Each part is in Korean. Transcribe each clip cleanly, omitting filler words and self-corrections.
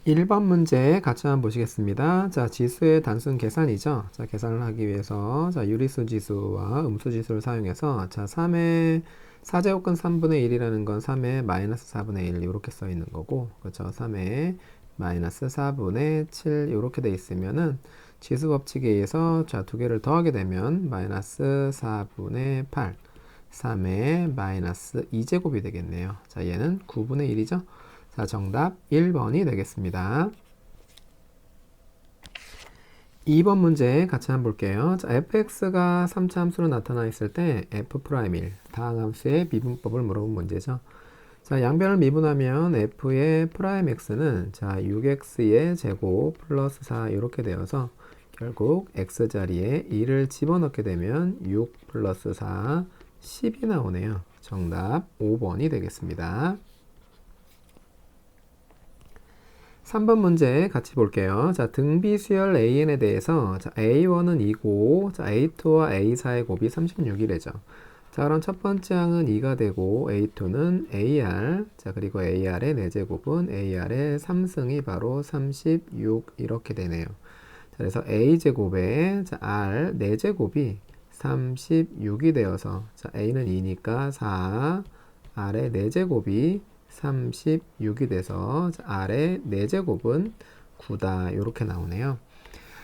1번 문제 같이 한번 보시겠습니다. 자, 지수의 단순 계산이죠. 자, 계산을 하기 위해서 자, 유리수 지수와 음수 지수를 사용해서 자, 3의 4제곱근 3분의 1이라는 건 3의 마이너스 4분의 1 이렇게 써 있는 거고, 그렇죠? 3의 마이너스 4분의 7 이렇게 돼 있으면은 지수 법칙에 의해서 자, 두 개를 더하게 되면 마이너스 4분의 8 3의 마이너스 2제곱이 되겠네요. 자, 얘는 9분의 1이죠. 자, 정답 1번이 되겠습니다. 2번 문제 같이 한번 볼게요. 자, fx가 3차 함수로 나타나 있을 때 f'1 다항 함수의 미분법을 물어본 문제죠. 자, 양변을 미분하면 f의 프라임 x는 자, 6x의 제곱 플러스 4 이렇게 되어서 결국 x자리에 2를 집어넣게 되면 6 플러스 4, 10이 나오네요. 정답 5번이 되겠습니다. 3번 문제 같이 볼게요. 자, 등비수열 AN에 대해서 자, A1은 2고 자, A2와 A4의 곱이 36이래죠. 자, 그럼 첫 번째 항은 2가 되고 A2는 AR, 자, 그리고 AR의 4제곱은 AR의 3승이 바로 36 이렇게 되네요. 자, 그래서 A제곱에 자, R 4제곱이 36이 되어서 자, A는 2니까 4, R의 4제곱이 36이 돼서 아래 4제곱은 9다 이렇게 나오네요.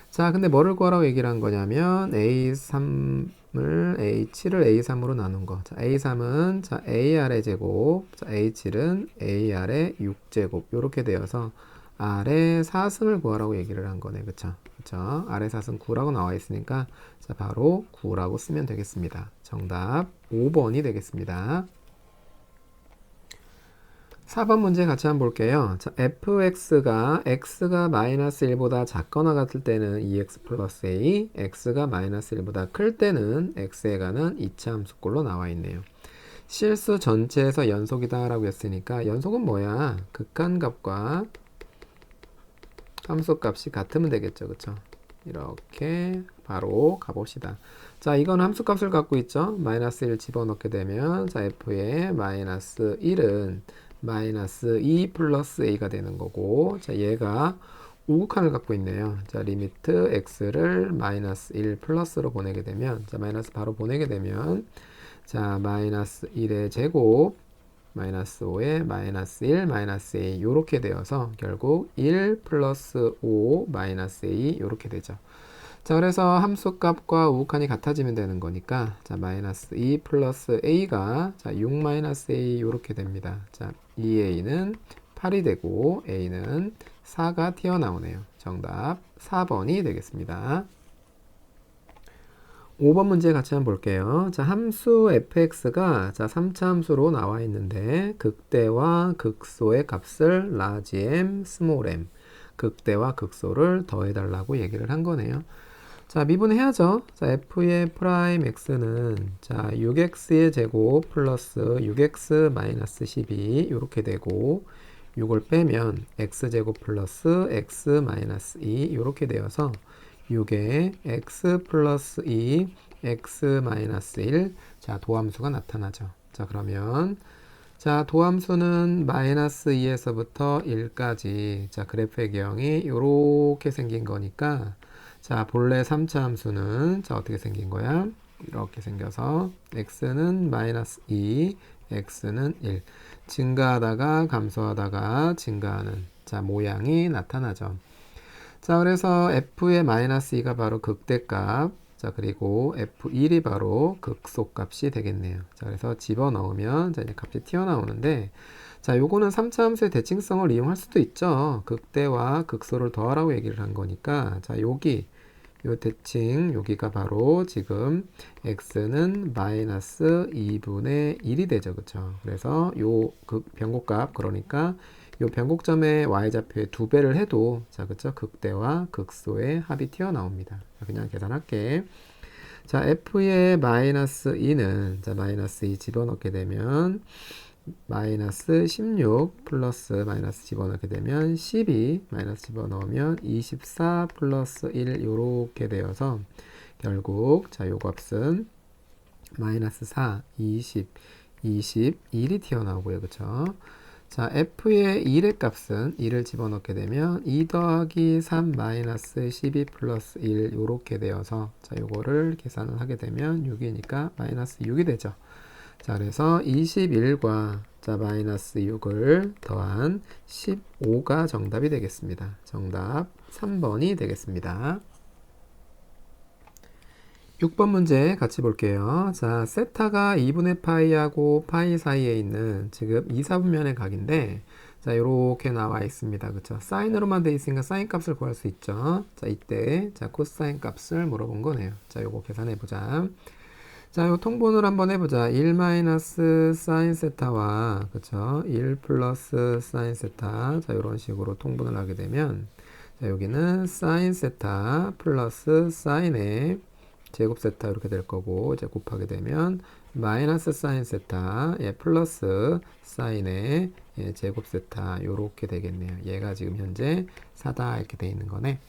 자, 근데 뭐를 구하라고 얘기를 한 거냐면 A3을 A7을 A3으로 나눈 거. 자, A3은 자, AR의 제곱, 자, A7은 AR의 6제곱 이렇게 되어서 아래 4승을 구하라고 얘기를 한 거네. 그쵸? 그쵸? 아래 4승 9라고 나와 있으니까 자, 바로 9라고 쓰면 되겠습니다. 정답 5번이 되겠습니다. 4번 문제 같이 한번 볼게요. 자, fx가 x가 마이너스 1보다 작거나 같을 때는 2x 플러스 a, x가 마이너스 1보다 클 때는 x에 관한 이차 함수꼴로 나와 있네요. 실수 전체에서 연속이다 라고 했으니까 연속은 뭐야? 극한값과 함수값이 같으면 되겠죠. 그쵸? 이렇게 바로 가봅시다. 자, 이건 함수값을 갖고 있죠. 마이너스 1 집어넣게 되면 자, f의 마이너스 1은 마이너스 2 플러스 a가 되는 거고, 자, 얘가 우극한을 갖고 있네요. 자, 리미트 x를 마이너스 1 플러스로 보내게 되면, 자, 마이너스 바로 보내게 되면, 자, 마이너스 1의 제곱, 마이너스 5에 마이너스 1, 마이너스 a 요렇게 되어서 결국 1 플러스 5 마이너스 a 요렇게 되죠. 자, 그래서 함수값과 우극한이 같아지면 되는 거니까 자, 마이너스 2 플러스 a가 자, 6 마이너스 a 요렇게 됩니다. 자, 2a는 8이 되고 a는 4가 튀어나오네요. 정답 4번이 되겠습니다. 5번 문제 같이 한번 볼게요. 자, 함수 fx가 자, 3차 함수로 나와 있는데 극대와 극소의 값을 large m, small m, 극대와 극소를 더해달라고 얘기를 한 거네요. 자, 미분해야죠. 자, f의 프라임 x는 자, 6x의 제곱 플러스 6x 마이너스 12 이렇게 되고 6을 빼면 x제곱 플러스 x 마이너스 2 이렇게 되어서 6에 x 플러스 2 x 마이너스 1 자, 도함수가 나타나죠. 자, 그러면 자, 도함수는 마이너스 2에서부터 1까지 자, 그래프의 경이 이렇게 생긴 거니까 자, 본래 3차 함수는 자, 어떻게 생긴 거야? 이렇게 생겨서 x는 마이너스 2, x는 1 증가하다가 감소하다가 증가하는 자, 모양이 나타나죠. 자, 그래서 f의 마이너스 2가 바로 극대값, 자, 그리고 f1이 바로 극소값이 되겠네요. 자, 그래서 집어넣으면 자, 이제 값이 튀어나오는데 자, 요거는 3차 함수의 대칭성을 이용할 수도 있죠. 극대와 극소를 더하라고 얘기를 한 거니까 자, 여기 요 대칭 여기가 바로 지금 x는 마이너스 2분의 1이 되죠. 그쵸? 그래서 요 변곡값 그러니까 요 변곡점의 y좌표의 2배를 해도 자, 그쵸? 극대와 극소의 합이 튀어나옵니다. 자, 그냥 계산할게. 자, f의 마이너스 2는 자, 마이너스 2 집어넣게 되면 마이너스 16 플러스 마이너스 집어넣게 되면 12 마이너스 집어넣으면 24 플러스 1 요렇게 되어서 결국 자, 요 값은 마이너스 4, 20, 21이 튀어나오고요. 그쵸? 자, f의 1의 값은 1을 집어넣게 되면 2 더하기 3 마이너스 12 플러스 1 요렇게 되어서 자, 요거를 계산을 하게 되면 6이니까 마이너스 6이 되죠. 자, 그래서 21과 자, 마이너스 6을 더한 15가 정답이 되겠습니다. 정답 3번이 되겠습니다. 6번 문제 같이 볼게요. 자, 세타가 2분의 파이하고 파이 사이에 있는 지금 2, 4분면의 각인데 자, 요렇게 나와 있습니다. 그쵸? 사인으로만 돼 있으니까 사인 값을 구할 수 있죠. 자, 이때 자, 코사인 값을 물어본 거네요. 자, 요거 계산해 보자. 자, 요 통분을 한번 해보자. 1 마이너스 사인 세타와 그쵸? 1 플러스 사인 세타. 자, 요런 식으로 통분을 하게 되면 자, 여기는 사인 세타 플러스 사인의 제곱 세타 이렇게 될 거고 이제 곱하게 되면 마이너스 사인 세타 예, 플러스 사인의 예, 제곱 세타 요렇게 되겠네요. 얘가 지금 현재 4다 이렇게 돼 있는 거네.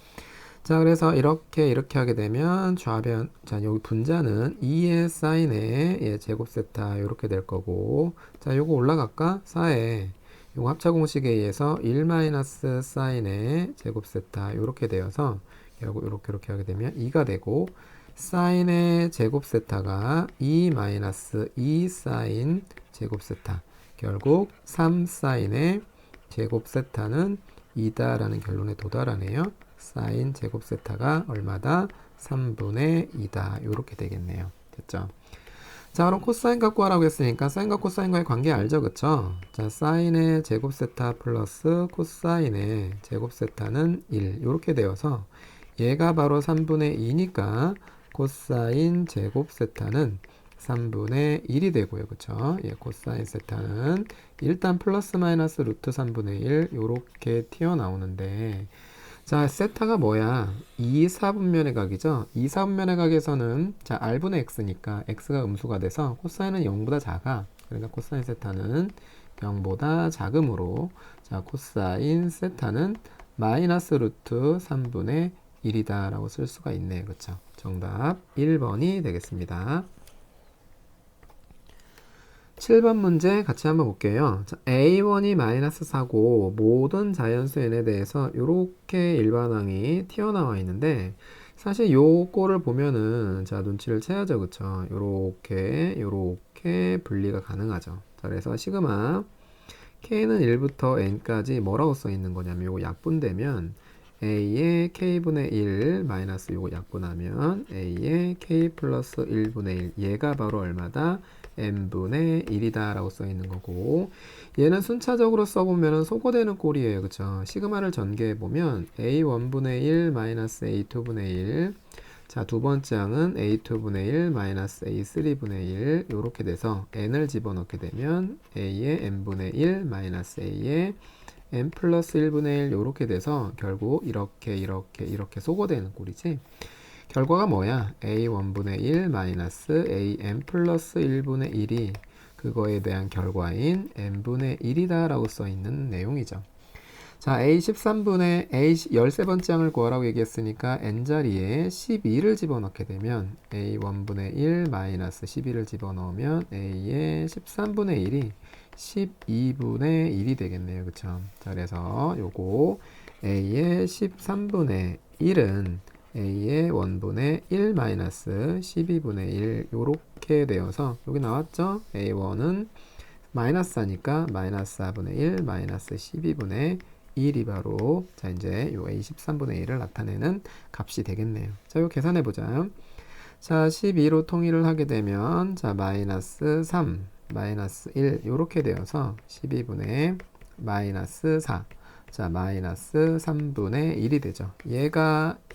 자, 그래서 이렇게 하게 되면 좌변 자, 여기 분자는 2의 사인의 예, 제곱 세타 요렇게 될 거고 자, 요거 올라갈까? 4에 요거 합차 공식에 의해서 1 마이너스 사인의 제곱 세타 요렇게 되어서 결국 이렇게 하게 되면 2가 되고 사인의 제곱 세타가 2 마이너스 2 사인 제곱 세타 결국 3 사인의 제곱 세타는 2다라는 결론에 도달하네요. 사인 제곱 세타가 얼마다? 3분의 2다 이렇게 되겠네요. 됐죠? 자, 그럼 코사인 갖고 하라고 했으니까 사인과 코사인과의 관계 알죠? 그쵸? 자, 사인의 제곱 세타 플러스 코사인의 제곱 세타는 1 이렇게 되어서 얘가 바로 3분의 2니까 코사인 제곱 세타는 3분의 1이 되고요. 그쵸? 예, 코사인 세타는 일단 플러스 마이너스 루트 3분의 1 요렇게 튀어나오는데 자, 세타가 뭐야? 2, 4분면의 각이죠? 2, 4분면의 각에서는 자, r분의 x니까 x가 음수가 돼서 코사인은 0보다 작아. 그러니까 코사인 세타는 0보다 작으므로 자, 코사인 세타는 마이너스 루트 3분의 1이다 라고 쓸 수가 있네요. 그쵸? 정답 1번이 되겠습니다. 7번 문제 같이 한번 볼게요. 자, A1이 마이너스 4고 모든 자연수 n에 대해서 이렇게 일반항이 튀어나와 있는데 사실 요거를 보면은 자, 눈치를 채야죠. 그쵸? 요렇게 분리가 가능하죠. 자, 그래서 시그마 K는 1부터 N까지 뭐라고 써 있는 거냐면 요거 약분되면 A의 K분의 1 마이너스 요거 약분하면 A의 K 플러스 1분의 1 얘가 바로 얼마다? n분의 1이다 라고 써 있는 거고 얘는 순차적으로 써보면 소거되는 꼴이에요. 그쵸? 시그마를 전개해보면 A1분의 1 마이너스 A2분의 1 자, 두 번째 항은 A2분의 1 마이너스 A3분의 1 요렇게 돼서 n을 집어넣게 되면 A의 n분의 1 마이너스 A의 n 플러스 1분의 1 요렇게 돼서 결국 이렇게 소거되는 꼴이지. 결과가 뭐야? a1분의 1 마이너스 an 플러스 1분의 1이 그거에 대한 결과인 n분의 1이다 라고 써 있는 내용이죠. 자, a 13번째 항을 구하라고 얘기했으니까 n자리에 12를 집어넣게 되면 a1분의 1 마이너스 12를 집어넣으면 a의 13분의 1이 12분의 1이 되겠네요. 그쵸? 자, 그래서 요거 a의 13분의 1은 a의 1분의 1 마이너스 12분의 1 요렇게 되어서 여기 나왔죠? a1은 마이너스 4니까 마이너스 4분의 1 마이너스 12분의 1이 바로 자, 이제 요 a 13분의 1을 나타내는 값이 되겠네요. 자, 요 계산해 보자. 자, 12로 통일을 하게 되면 자, 마이너스 3 마이너스 1 요렇게 되어서 12분의 마이너스 4 자, 마이너스 3분의 1이 되죠.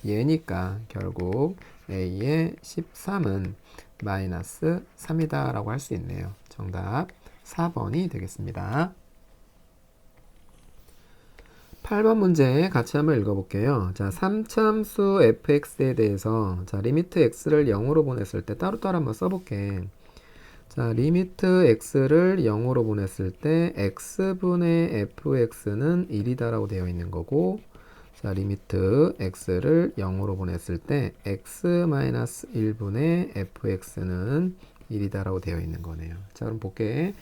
얘니까 결국 A의 13은 마이너스 3이다 라고 할 수 있네요. 정답 4번이 되겠습니다. 8번 문제 같이 한번 읽어볼게요. 자, 3차함수 fx에 대해서 자, 리미트 x를 0으로 보냈을 때 따로따로 한번 써볼게. 자, 리미트 x를 0으로 보냈을 때 x분의 fx는 1이다 라고 되어 있는 거고 자, 리미트 x를 0으로 보냈을 때 x-1분의 fx는 1이다 라고 되어 있는 거네요. 자, 그럼 볼게.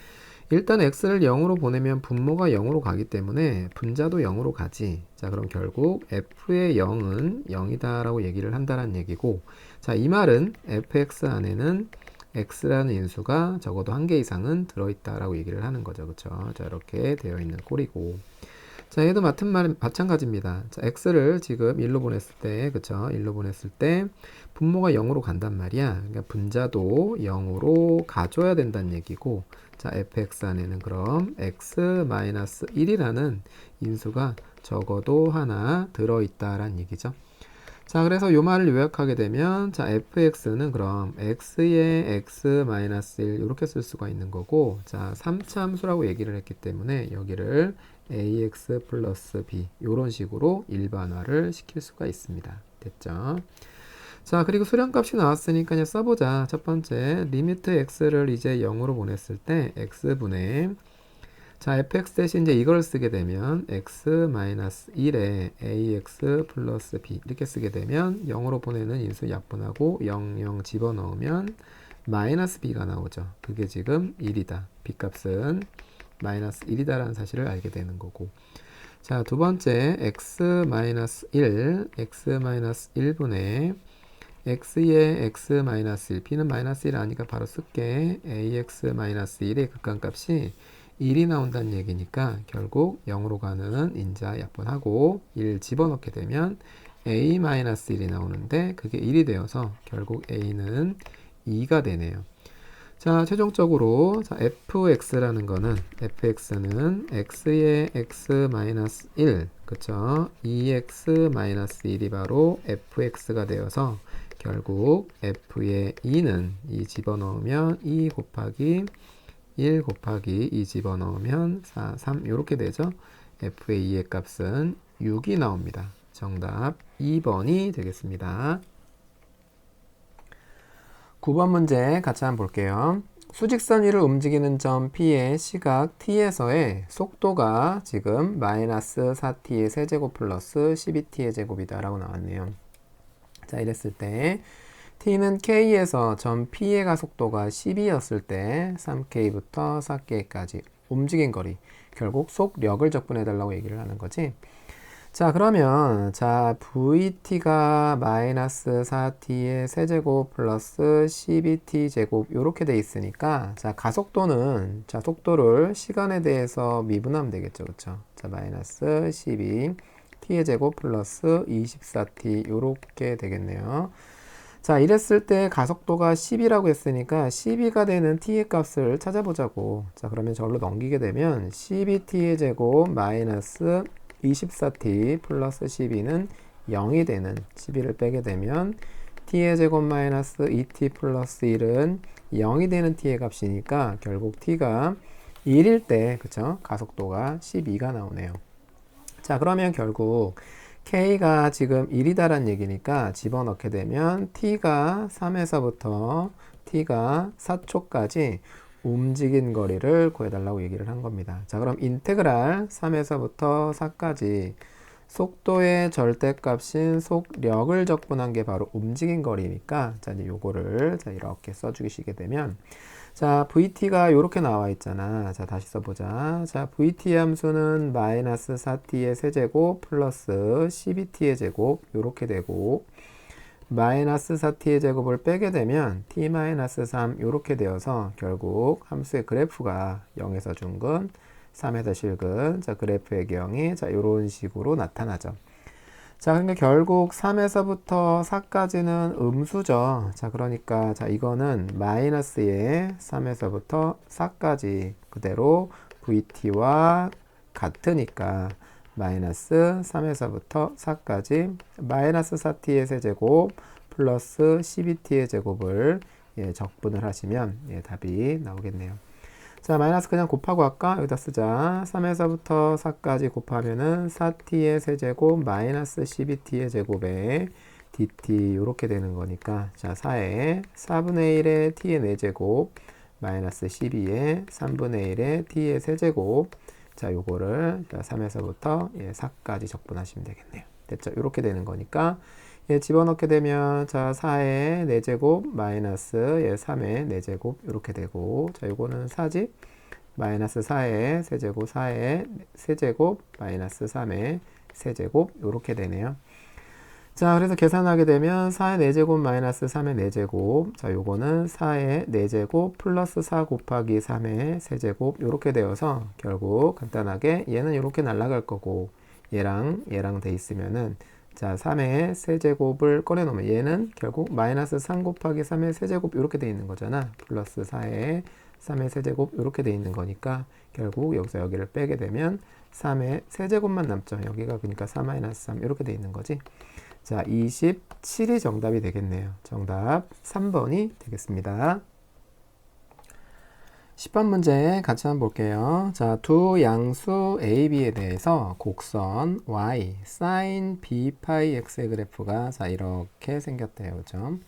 일단 x를 0으로 보내면 분모가 0으로 가기 때문에 분자도 0으로 가지. 자, 그럼 결국 f의 0은 0이다 라고 얘기를 한다는 얘기고, 자, 이 말은 fx 안에는 x라는 인수가 적어도 한 개 이상은 들어있다 라고 얘기를 하는 거죠. 그쵸? 자, 이렇게 되어 있는 꼴이고, 자, 얘도 마찬가지입니다. 자, x를 지금 1로 보냈을 때, 그쵸? 1로 보냈을 때 분모가 0으로 간단 말이야. 그러니까 분자도 0으로 가줘야 된다는 얘기고, 자, fx 안에는 그럼 x-1이라는 인수가 적어도 하나 들어있다라는 얘기죠. 자, 그래서 요 말을 요약하게 되면, 자, fx는 그럼 x의 x-1 이렇게 쓸 수가 있는 거고, 자, 3차 함수라고 얘기를 했기 때문에 여기를 ax 플러스 b 이런 식으로 일반화를 시킬 수가 있습니다. 됐죠? 자, 그리고 수량값이 나왔으니까 이제 써보자. 첫 번째, 리미트 x를 이제 0으로 보냈을 때 x분의, 자, fx 대신 이제 이걸 쓰게 되면 x-1에 ax 플러스 b 이렇게 쓰게 되면 0으로 보내는 인수 약분하고 0, 0 집어넣으면 마이너스 b가 나오죠. 그게 지금 1이다. b 값은 마이너스 1이다라는 사실을 알게 되는 거고. 자, 두 번째 x-1, x-1분의 x의 x-1, b는 마이너스 1 아니까 바로 쓸게. ax-1의 극한값이 1이 나온다는 얘기니까 결국 0으로 가는 인자 약분하고 1 집어넣게 되면 a-1이 나오는데 그게 1이 되어서 결국 a는 2가 되네요. 자, 최종적으로 자, fx라는 거는 fx는 x의 x-1 그쵸? 2x-1이 바로 fx가 되어서 결국 f의 2는 2 집어넣으면 2 곱하기 1 곱하기 2 집어넣으면 4, 3 이렇게 되죠. f의 2의 값은 6이 나옵니다. 정답 2번이 되겠습니다. 9번 문제 같이 한번 볼게요. 수직선 위를 움직이는 점 P의 시각 T에서의 속도가 지금 마이너스 4T의 세제곱 플러스 12T의 제곱이다 라고 나왔네요. 자, 이랬을 때 T는 K에서 점 P의 가속도가 10이었을 때 3K부터 4K까지 움직인 거리, 결국 속력을 적분해 달라고 얘기를 하는 거지. 자, 그러면 자 VT가 마이너스 4T의 세제곱 플러스 12T 제곱 이렇게 돼 있으니까 자 가속도는 자 속도를 시간에 대해서 미분하면 되겠죠. 그쵸? 자 마이너스 12 T의 제곱 플러스 24T 이렇게 되겠네요. 자 이랬을 때 가속도가 10이라고 했으니까 12가 되는 T의 값을 찾아보자고. 자 그러면 저걸로 넘기게 되면 12T의 제곱 마이너스 24t 플러스 12는 0이 되는 12를 빼게 되면 t의 제곱 마이너스 2t 플러스 1은 0이 되는 t의 값이니까 결국 t가 1일 때 그쵸? 가속도가 12가 나오네요. 자 그러면 결국 k가 지금 1이다라는 얘기니까 집어넣게 되면 t가 3에서부터 t가 4초까지 움직인 거리를 구해달라고 얘기를 한 겁니다. 자, 그럼 인테그랄 3에서부터 4까지 속도의 절대값인 속력을 적분한 게 바로 움직인 거리니까 자, 이제 요거를 자, 이렇게 써주시게 되면 자, VT가 이렇게 나와 있잖아. 자, 다시 써보자. 자, VT 함수는 마이너스 4T의 세제곱 플러스 12T의 제곱 이렇게 되고 마이너스 4t의 제곱을 빼게 되면 t-3 이렇게 되어서 결국 함수의 그래프가 0에서 중근, 3에서 실근, 자 그래프의 경이 자 이런 식으로 나타나죠. 자 그러니까 결국 3에서부터 4까지는 음수죠. 자 그러니까 자 이거는 마이너스의 3에서부터 4까지 그대로 vt와 같으니까 마이너스 3에서부터 4까지 마이너스 4t의 세제곱 플러스 12t의 제곱을 적분을 하시면 답이 나오겠네요. 자 마이너스 그냥 곱하고 할까? 여기다 쓰자. 3에서부터 4까지 곱하면은 4t의 세제곱 마이너스 12t의 제곱에 dt 이렇게 되는 거니까 자 4에 4분의 1의 t의 4제곱 마이너스 12의 3분의 1의 t의 세제곱 자, 요거를 3에서부터 4까지 적분하시면 되겠네요. 됐죠? 이렇게 되는 거니까 집어넣게 되면 자, 4의 4제곱 마이너스 3의 4제곱 이렇게 되고 자, 요거는 4집 마이너스 4의 세제곱 4의 세제곱 마이너스 3의 세제곱 이렇게 되네요. 자, 그래서 계산하게 되면 4의 4제곱 마이너스 3의 4제곱. 자, 요거는 4의 4제곱 플러스 4 곱하기 3의 세제곱 이렇게 되어서 결국 간단하게 얘는 이렇게 날아갈 거고 얘랑 돼 있으면은 자, 3의 세제곱을 꺼내 놓으면 얘는 결국 마이너스 3 곱하기 3의 세제곱 이렇게 돼 있는 거잖아. 플러스 4의 3의 세제곱 이렇게 돼 있는 거니까 결국 여기서 여기를 빼게 되면 3의 세제곱만 남죠. 여기가 그러니까 4-3 이렇게 돼 있는 거지. 자, 27이 정답이 되겠네요. 정답 3번이 되겠습니다. 10번 문제 같이 한번 볼게요. 자, 두 양수 A, B에 대해서 곡선 Y, sin B 파이 X의 그래프가 자, 이렇게 생겼대요. 그죠?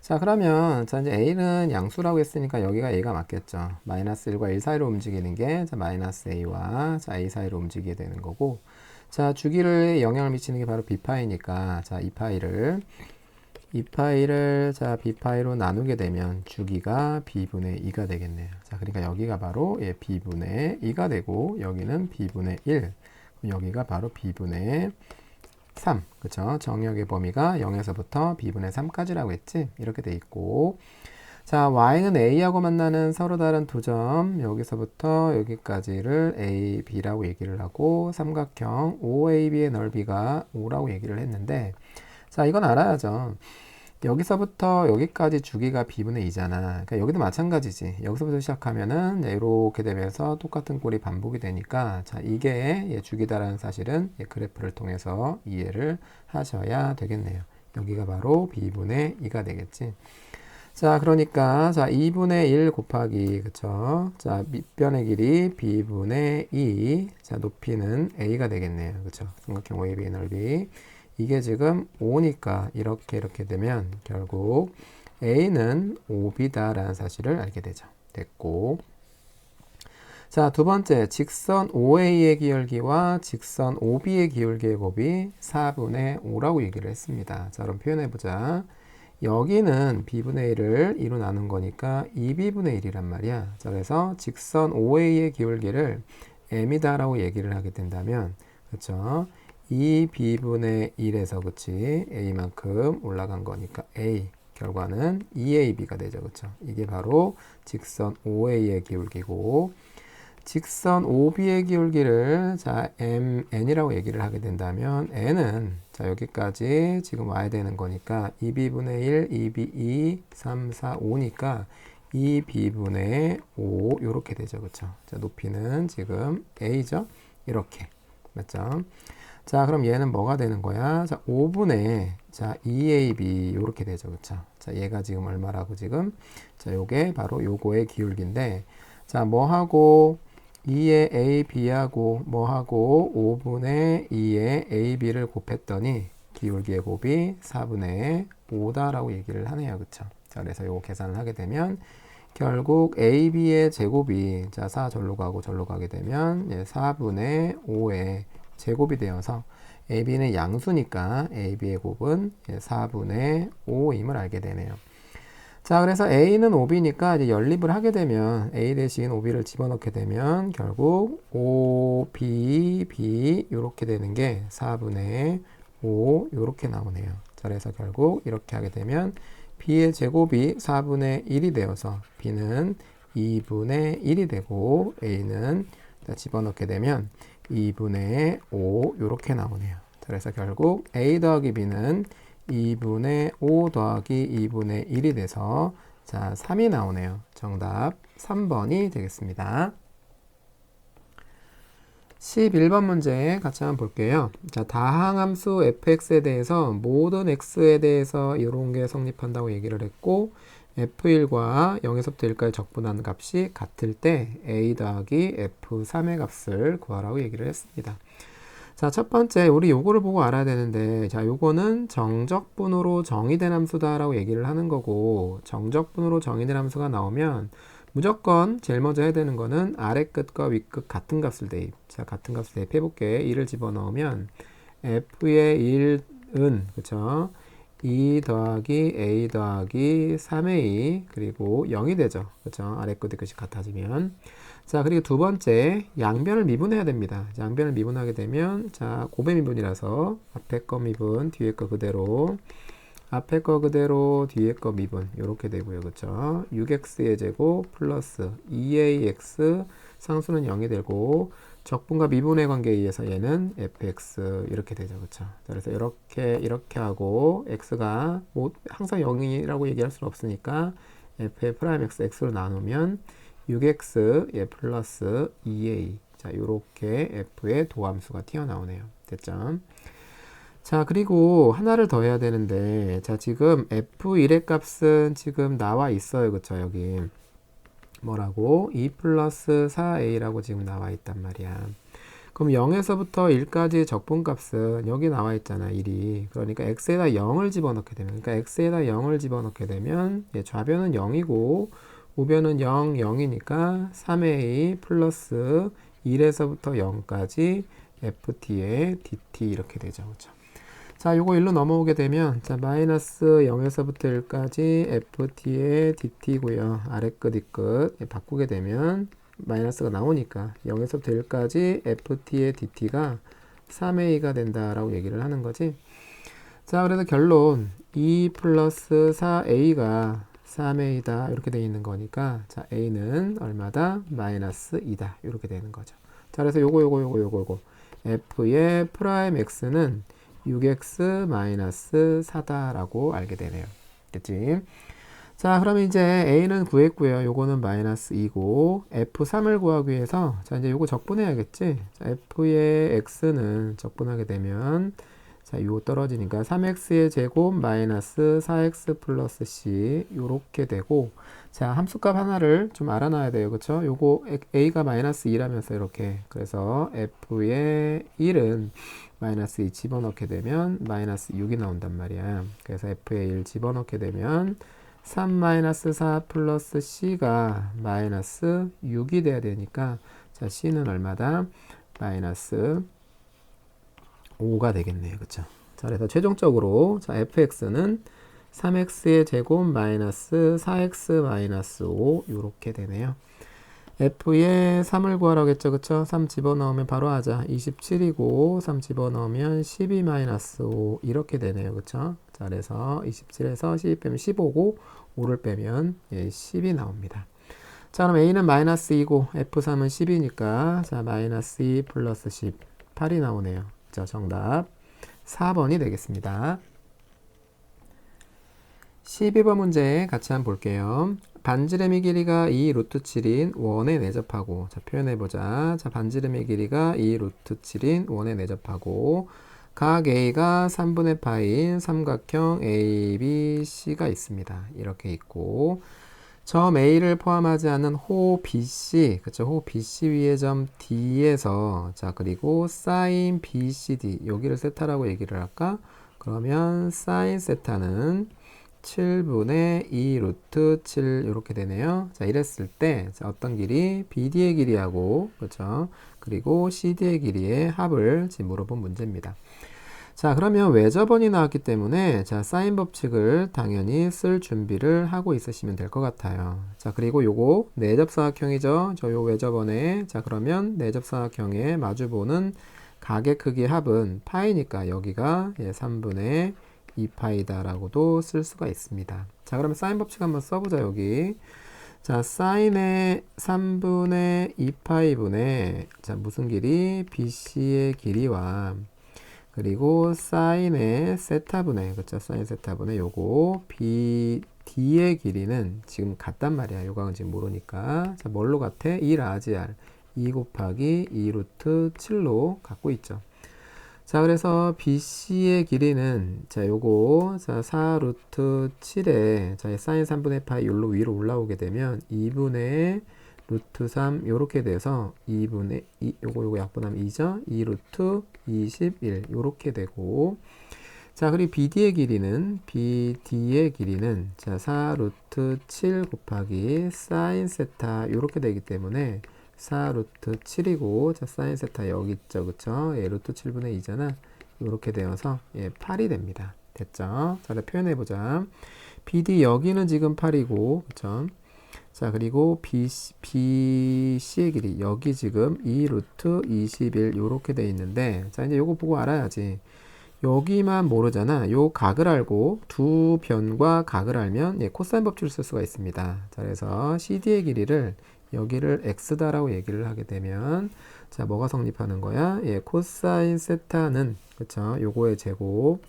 자, 그러면 자, 이제 A는 양수라고 했으니까 여기가 A가 맞겠죠. 마이너스 1과 1 사이로 움직이는 게 자, 마이너스 A와 자, A 사이로 움직이게 되는 거고 자, 주기를 영향을 미치는 게 바로 B파이니까 자, 이 파이를 자, B파이로 나누게 되면 주기가 B분의 2가 되겠네요. 자, 그러니까 여기가 바로 예, B분의 2가 되고 여기는 B분의 1. 여기가 바로 B분의 3. 그쵸? 정역의 범위가 0에서부터 B분의 3까지라고 했지? 이렇게 돼 있고 자, Y는 A하고 만나는 서로 다른 두 점, 여기서부터 여기까지를 A, B라고 얘기를 하고, 삼각형 OAB의 넓이가 5라고 얘기를 했는데, 자, 이건 알아야죠. 여기서부터 여기까지 주기가 B분의 2잖아. 그러니까 여기도 마찬가지지. 여기서부터 시작하면은, 이렇게 되면서 똑같은 꼴이 반복이 되니까, 자, 이게 주기다라는 사실은 그래프를 통해서 이해를 하셔야 되겠네요. 여기가 바로 B분의 2가 되겠지. 자, 그러니까, 자, 2분의 1 곱하기, 그쵸? 자, 밑변의 길이 B분의 2. 자, 높이는 A가 되겠네요. 그쵸? 삼각형 OAB의 넓이. 이게 지금 5니까 이렇게 되면 결국 A는 5B다라는 사실을 알게 되죠. 됐고. 자, 두 번째, 직선 OA의 기울기와 직선 OB의 기울기의 곱이 4분의 5라고 얘기를 했습니다. 자, 그럼 표현해보자. 여기는 b분의 1을 2로 나눈 거니까 2b분의 1이란 말이야. 자, 그래서 직선 OA의 기울기를 m이다라고 얘기를 하게 된다면, 그쵸? 2b분의 1에서, 그치? a만큼 올라간 거니까 a. 결과는 2ab가 되죠. 그쵸? 이게 바로 직선 OA의 기울기고, 직선 OB의 기울기를 자 MN이라고 얘기를 하게 된다면 N은 자 여기까지 지금 와야 되는 거니까 2b분의 1, 2b 2, 3, 4, 5니까 2b분의 5 이렇게 되죠. 그쵸? 자 높이는 지금 A죠? 이렇게 맞죠? 자 그럼 얘는 뭐가 되는 거야? 자 5분의 자 2ab 이렇게 되죠. 그쵸? 자 얘가 지금 얼마라고 지금 자 요게 바로 요거의 기울기인데 자 뭐하고 2의 AB하고 뭐하고 5분의 2의 AB를 곱했더니 기울기의 곱이 4분의 5다라고 얘기를 하네요. 그쵸? 자, 그래서 이거 계산을 하게 되면 결국 AB의 제곱이 자, 4 절로 가고 절로 가게 되면 4분의 5의 제곱이 되어서 AB는 양수니까 AB의 곱은 4분의 5임을 알게 되네요. 자, 그래서 A는 5B니까 이제 연립을 하게 되면 A 대신 5B를 집어넣게 되면 결국 5B, B 이렇게 되는 게 4분의 5 이렇게 나오네요. 자, 그래서 결국 이렇게 하게 되면 B의 제곱이 4분의 1이 되어서 B는 2분의 1이 되고 A는 집어넣게 되면 2분의 5 이렇게 나오네요. 자, 그래서 결국 A 더하기 B는 2분의 5 더하기 2분의 1이 돼서 자 3이 나오네요. 정답 3번이 되겠습니다. 11번 문제 같이 한번 볼게요. 자 다항함수 fx에 대해서 모든 x에 대해서 이런 게 성립한다고 얘기를 했고 f1과 0에서부터 1까지 적분하는 값이 같을 때 a 더하기 f3의 값을 구하라고 얘기를 했습니다. 자, 첫 번째, 우리 요거를 보고 알아야 되는데, 자, 요거는 정적분으로 정의된 함수다라고 얘기를 하는 거고, 정적분으로 정의된 함수가 나오면, 무조건 제일 먼저 해야 되는 거는 아래 끝과 위 끝 같은 값을 대입. 자, 같은 값을 대입해볼게. 2를 집어넣으면, f의 1은, 그쵸? 2 더하기 a 더하기 3a, 그리고 0이 되죠. 그쵸? 아래 끝의 끝이 같아지면. 자, 그리고 두 번째, 양변을 미분해야 됩니다. 양변을 미분하게 되면, 자, 곱의 미분이라서 앞에 거 미분, 뒤에 거 그대로, 앞에 거 그대로, 뒤에 거 미분, 이렇게 되고요. 그쵸? 6x의 제곱 플러스 2ax, 상수는 0이 되고, 적분과 미분의 관계에 의해서 얘는 fx, 이렇게 되죠. 그쵸? 자, 그래서 이렇게 하고, x가 뭐 항상 0이라고 얘기할 수는 없으니까, f의 프라임 x, x로 나누면, 6x 예 플러스 2a 자 요렇게 f의 도함수가 튀어나오네요. 됐죠? 자 그리고 하나를 더 해야 되는데 자 지금 f1의 값은 지금 나와 있어요. 그쵸? 여기 뭐라고? 2 플러스 4a라고 지금 나와 있단 말이야. 그럼 0에서부터 1까지 적분값은 여기 나와 있잖아. 1이. 그러니까 x에다 0을 집어넣게 되면 그러니까 x에다 0을 집어넣게 되면 예, 좌변은 0이고 우변은 0, 0이니까 3a 플러스 1에서부터 0까지 ft의 dt 이렇게 되죠. 그렇죠? 자, 요거 1로 넘어오게 되면 자, 마이너스 0에서부터 1까지 ft의 dt고요. 아래 끝, 윗끝 바꾸게 되면 마이너스가 나오니까 0에서부터 1까지 ft의 dt가 3a가 된다라고 얘기를 하는 거지. 자, 그래서 결론 2 플러스 4a가 3a다 이렇게 되어 있는 거니까 자 a는 얼마다? 마이너스 2다 이렇게 되는 거죠. 자 그래서 요거 f의 프라임 x는 6x 마이너스 4다라고 알게 되네요. 됐지? 자 그러면 이제 a는 구했고요. 요거는 마이너스 2고 f3을 구하기 위해서 자 이제 요거 적분해야겠지? 자 f의 x는 적분하게 되면 자, 요 떨어지니까 3x의 제곱 마이너스 4x 플러스 c 요렇게 되고 자, 함수값 하나를 좀 알아놔야 돼요. 그쵸? 요거 a가 마이너스 2라면서 이렇게 그래서 f의 1은 마이너스 2 집어넣게 되면 마이너스 6이 나온단 말이야. 그래서 f의 1 집어넣게 되면 3 마이너스 4 플러스 c가 마이너스 6이 돼야 되니까 자, c는 얼마다? 마이너스 5가 되겠네요. 그쵸? 자, 그래서 최종적으로 자, fx는 3x의 제곱 마이너스 4x 마이너스 5 이렇게 되네요. f의 3을 구하라고 했죠. 그쵸? 3 집어넣으면 바로 하자. 27이고 3 집어넣으면 12 마이너스 5 이렇게 되네요. 그쵸? 자, 그래서 27에서 12 빼면 15고 5를 빼면 예, 10이 나옵니다. 자, 그럼 a는 마이너스 2고 f3은 10이니까 자, 마이너스 2 플러스 10 8이 나오네요. 자, 정답 4번이 되겠습니다. 12번 문제 같이 한번 볼게요. 반지름의 길이가 2 루트 7인 원에 내접하고 자, 표현해보자. 자, 반지름의 길이가 2 루트 7인 원에 내접하고 각 A가 3분의 파인 삼각형 ABC가 있습니다. 이렇게 있고 점 A를 포함하지 않는 호 BC, 그쵸? 호 BC 위의 점 D에서, 자, 그리고 사인 BCD, 여기를 세타라고 얘기를 할까? 그러면 사인 세타는 7분의 2 루트 7, 이렇게 되네요. 자, 이랬을 때, 자, 어떤 길이? BD의 길이하고, 그쵸? 그리고 CD의 길이의 합을 지금 물어본 문제입니다. 자, 그러면 외접원이 나왔기 때문에 자, 사인 법칙을 당연히 쓸 준비를 하고 있으시면 될 것 같아요. 자, 그리고 요거 내접사각형이죠. 저 요 외접원에 자, 그러면 내접사각형의 마주보는 각의 크기 합은 파이니까 여기가 예, 3분의 2파이다라고도 쓸 수가 있습니다. 자, 그러면 사인 법칙 한번 써보자 여기. 자, 사인의 3분의 2파이분의 자, 무슨 길이? BC의 길이와 그리고 사인의 세타분의 그쵸? 사인 세타분의 요거 BD의 길이는 지금 같단 말이야. 요각은 지금 모르니까. 자, 뭘로 같아? 2 라지 R 2 곱하기 2 루트 7로 갖고 있죠. 자, 그래서 BC의 길이는 자, 요거 자, 4 루트 7에 자, 사인 3분의 파이 요로 위로 올라오게 되면 2분의 루트 3 요렇게 돼서 2분의 2 요거 약분하면 2죠. 2 루트 21 요렇게 되고 자, 그리고 BD의 길이는 자, 4 루트 7 곱하기 사인 세타 요렇게 되기 때문에 4 루트 7이고 자, 사인 세타 여기 있죠. 그쵸? 예, 루트 7분의 2잖아. 요렇게 되어서 예, 8이 됩니다. 됐죠? 자, 표현해 보자. BD 여기는 지금 8이고 그쵸? 자, 그리고 BC의 길이 여기 지금 2 루트 21 요렇게 돼 있는데, 자, 이제 요거 보고 알아야지. 여기만 모르잖아. 요 각을 알고 두 변과 각을 알면 코사인 법칙을 쓸 수가 있습니다. 자, 그래서 CD의 길이를 여기를 x다라고 얘기를 하게 되면, 자, 뭐가 성립하는 거야? 코사인 세타는, 그쵸? 요거의 제곱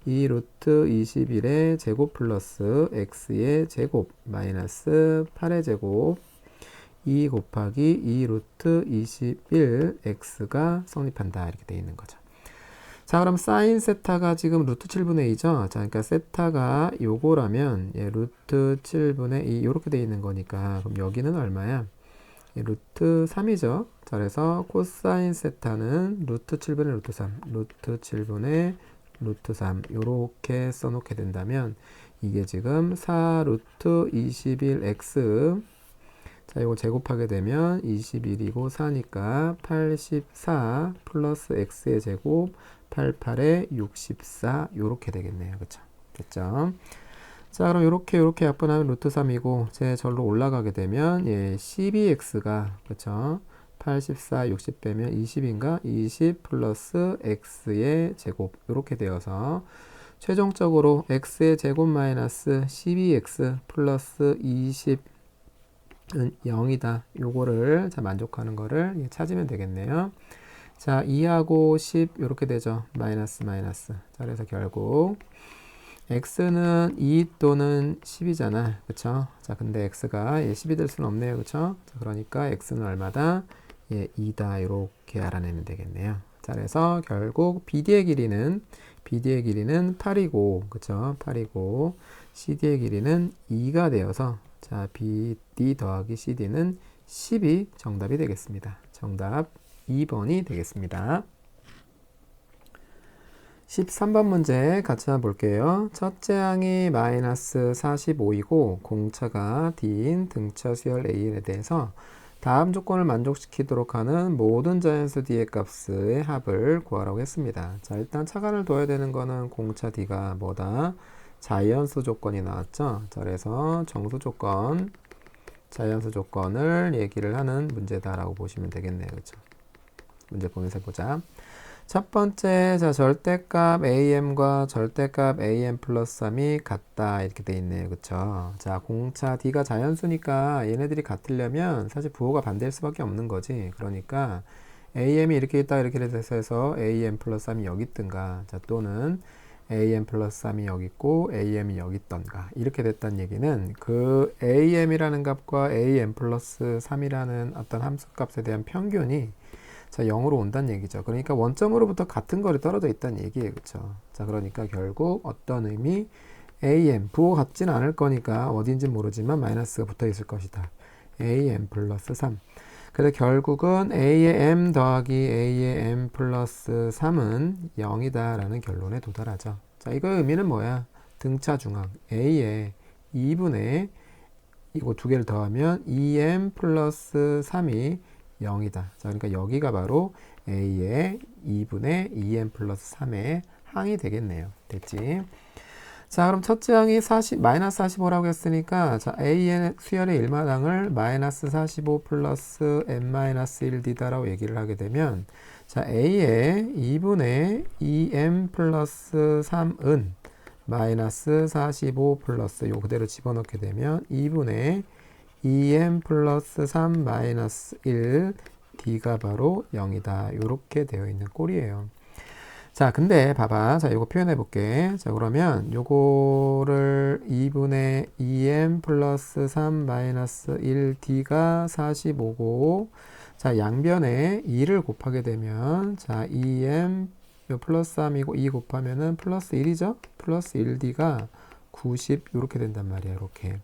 2 루트 21의 제곱 플러스 x의 제곱 마이너스 8의 제곱 2 곱하기 2 루트 21 x가 성립한다. 이렇게 돼 있는 거죠. 자, 그럼 사인 세타가 지금 루트 7분의 2죠. 자, 그러니까 세타가 요거라면 루트 7분의 2 요렇게 돼 있는 거니까, 그럼 여기는 얼마야? 루트 3이죠. 자, 그래서 코사인 세타는 루트 7분의 루트 3, 루트 7분의 루트 3 요렇게 써놓게 된다면 이게 지금 4 루트 21x, 자, 이거 제곱하게 되면 21이고 4니까 84 플러스 x의 제곱 88에 64 요렇게 되겠네요. 그쵸? 됐죠? 자, 그럼 요렇게 약분하면 루트 3이고 제 절로 올라가게 되면 12x가, 그쵸? 84, 60 빼면 20인가? 20 플러스 x의 제곱 요렇게 되어서 최종적으로 x의 제곱 마이너스 12x 플러스 20은 0이다. 요거를 자 만족하는 거를 찾으면 되겠네요. 자, 2하고 10 이렇게 되죠. 마이너스. 자, 그래서 결국 x는 2 또는 10이잖아. 그쵸? 자, 근데 x가 10이 될 수는 없네요. 그쵸? 자, 그러니까 x는 얼마다? 2다. 이렇게 알아내면 되겠네요. 자, 그래서 결국 BD의 길이는 8이고, 그쵸? 8이고, CD의 길이는 2가 되어서, 자, BD 더하기 CD는 10이 정답이 되겠습니다. 정답 2번이 되겠습니다. 13번 문제 같이 한번 볼게요. 첫째 항이 마이너스 45이고 공차가 D인 등차 수열 AN에 대해서 다음 조건을 만족시키도록 하는 모든 자연수 D의 값의 합을 구하라고 했습니다. 자, 일단 차간을 둬야 되는 거는 공차 D가 뭐다? 자연수 조건이 나왔죠. 자, 그래서 정수 조건, 자연수 조건을 얘기를 하는 문제다라고 보시면 되겠네요. 그렇죠? 문제 보면서 보자. 첫 번째, 자, 절대값 am과 절대값 am 플러스 3이 같다. 이렇게 돼 있네요. 그쵸? 자, 공차 D가 자연수니까 얘네들이 같으려면 사실 부호가 반대일 수밖에 없는 거지. 그러니까 am이 이렇게 있다. 이렇게 돼서 am 플러스 3이 여기 있든가. 자, 또는 am 플러스 3이 여기 있고 am이 여기 있던가. 이렇게 됐다는 얘기는 그 am이라는 값과 am 플러스 3이라는 어떤 함수값에 대한 평균이 자, 0으로 온다는 얘기죠. 그러니까 원점으로부터 같은 거리 떨어져 있다는 얘기예요. 그쵸? 자, 그러니까 결국 어떤 의미 am, 부호 같지는 않을 거니까 어딘지 모르지만 마이너스가 붙어 있을 것이다. am 플러스 3. 그래서 결국은 a의 m 더하기 a의 m 플러스 3은 0이다 라는 결론에 도달하죠. 자, 이거의 의미는 뭐야? 등차 중앙 a의 2분의 이거 두 개를 더하면 2m 플러스 3이 0이다. 자, 그러니까 여기가 바로 a의 2분의 2m 플러스 3의 항이 되겠네요. 됐지? 자, 그럼 첫째 항이 마이너스 45라고 했으니까 자, a의 수열의 1마당을 마이너스 45 플러스 n-1d다라고 얘기를 하게 되면 자, a의 2분의 2m 플러스 3은 마이너스 45 플러스 요 그대로 집어넣게 되면 2분의 2m 플러스 3 마이너스 1 d가 바로 0이다. 이렇게 되어 있는 꼴이에요. 자, 근데 봐봐. 자, 이거 표현해 볼게. 자, 그러면 요거를 2분의 2m 플러스 3 마이너스 1 d가 45고 자, 양변에 2를 곱하게 되면 자, 2m 요 플러스 3이고 2 곱하면은 플러스 1이죠? 플러스 1d가 90 이렇게 된단 말이에요. 이렇게.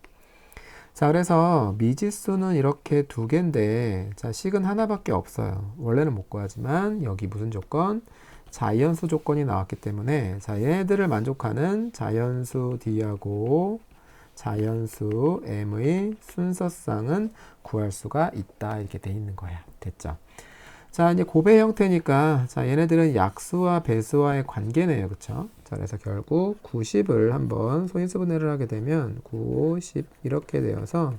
자, 그래서 미지수는 이렇게 두 개인데 자, 식은 하나밖에 없어요. 원래는 못 구하지만 여기 무슨 조건? 자연수 조건이 나왔기 때문에 자, 얘네들을 만족하는 자연수 D하고 자연수 M의 순서쌍은 구할 수가 있다. 이렇게 돼 있는 거야. 됐죠? 자, 이제 곱의 형태니까 자, 얘네들은 약수와 배수와의 관계네요. 그쵸? 자, 그래서 결국 90을 한번 소인수 분해를 하게 되면 90 이렇게 되어서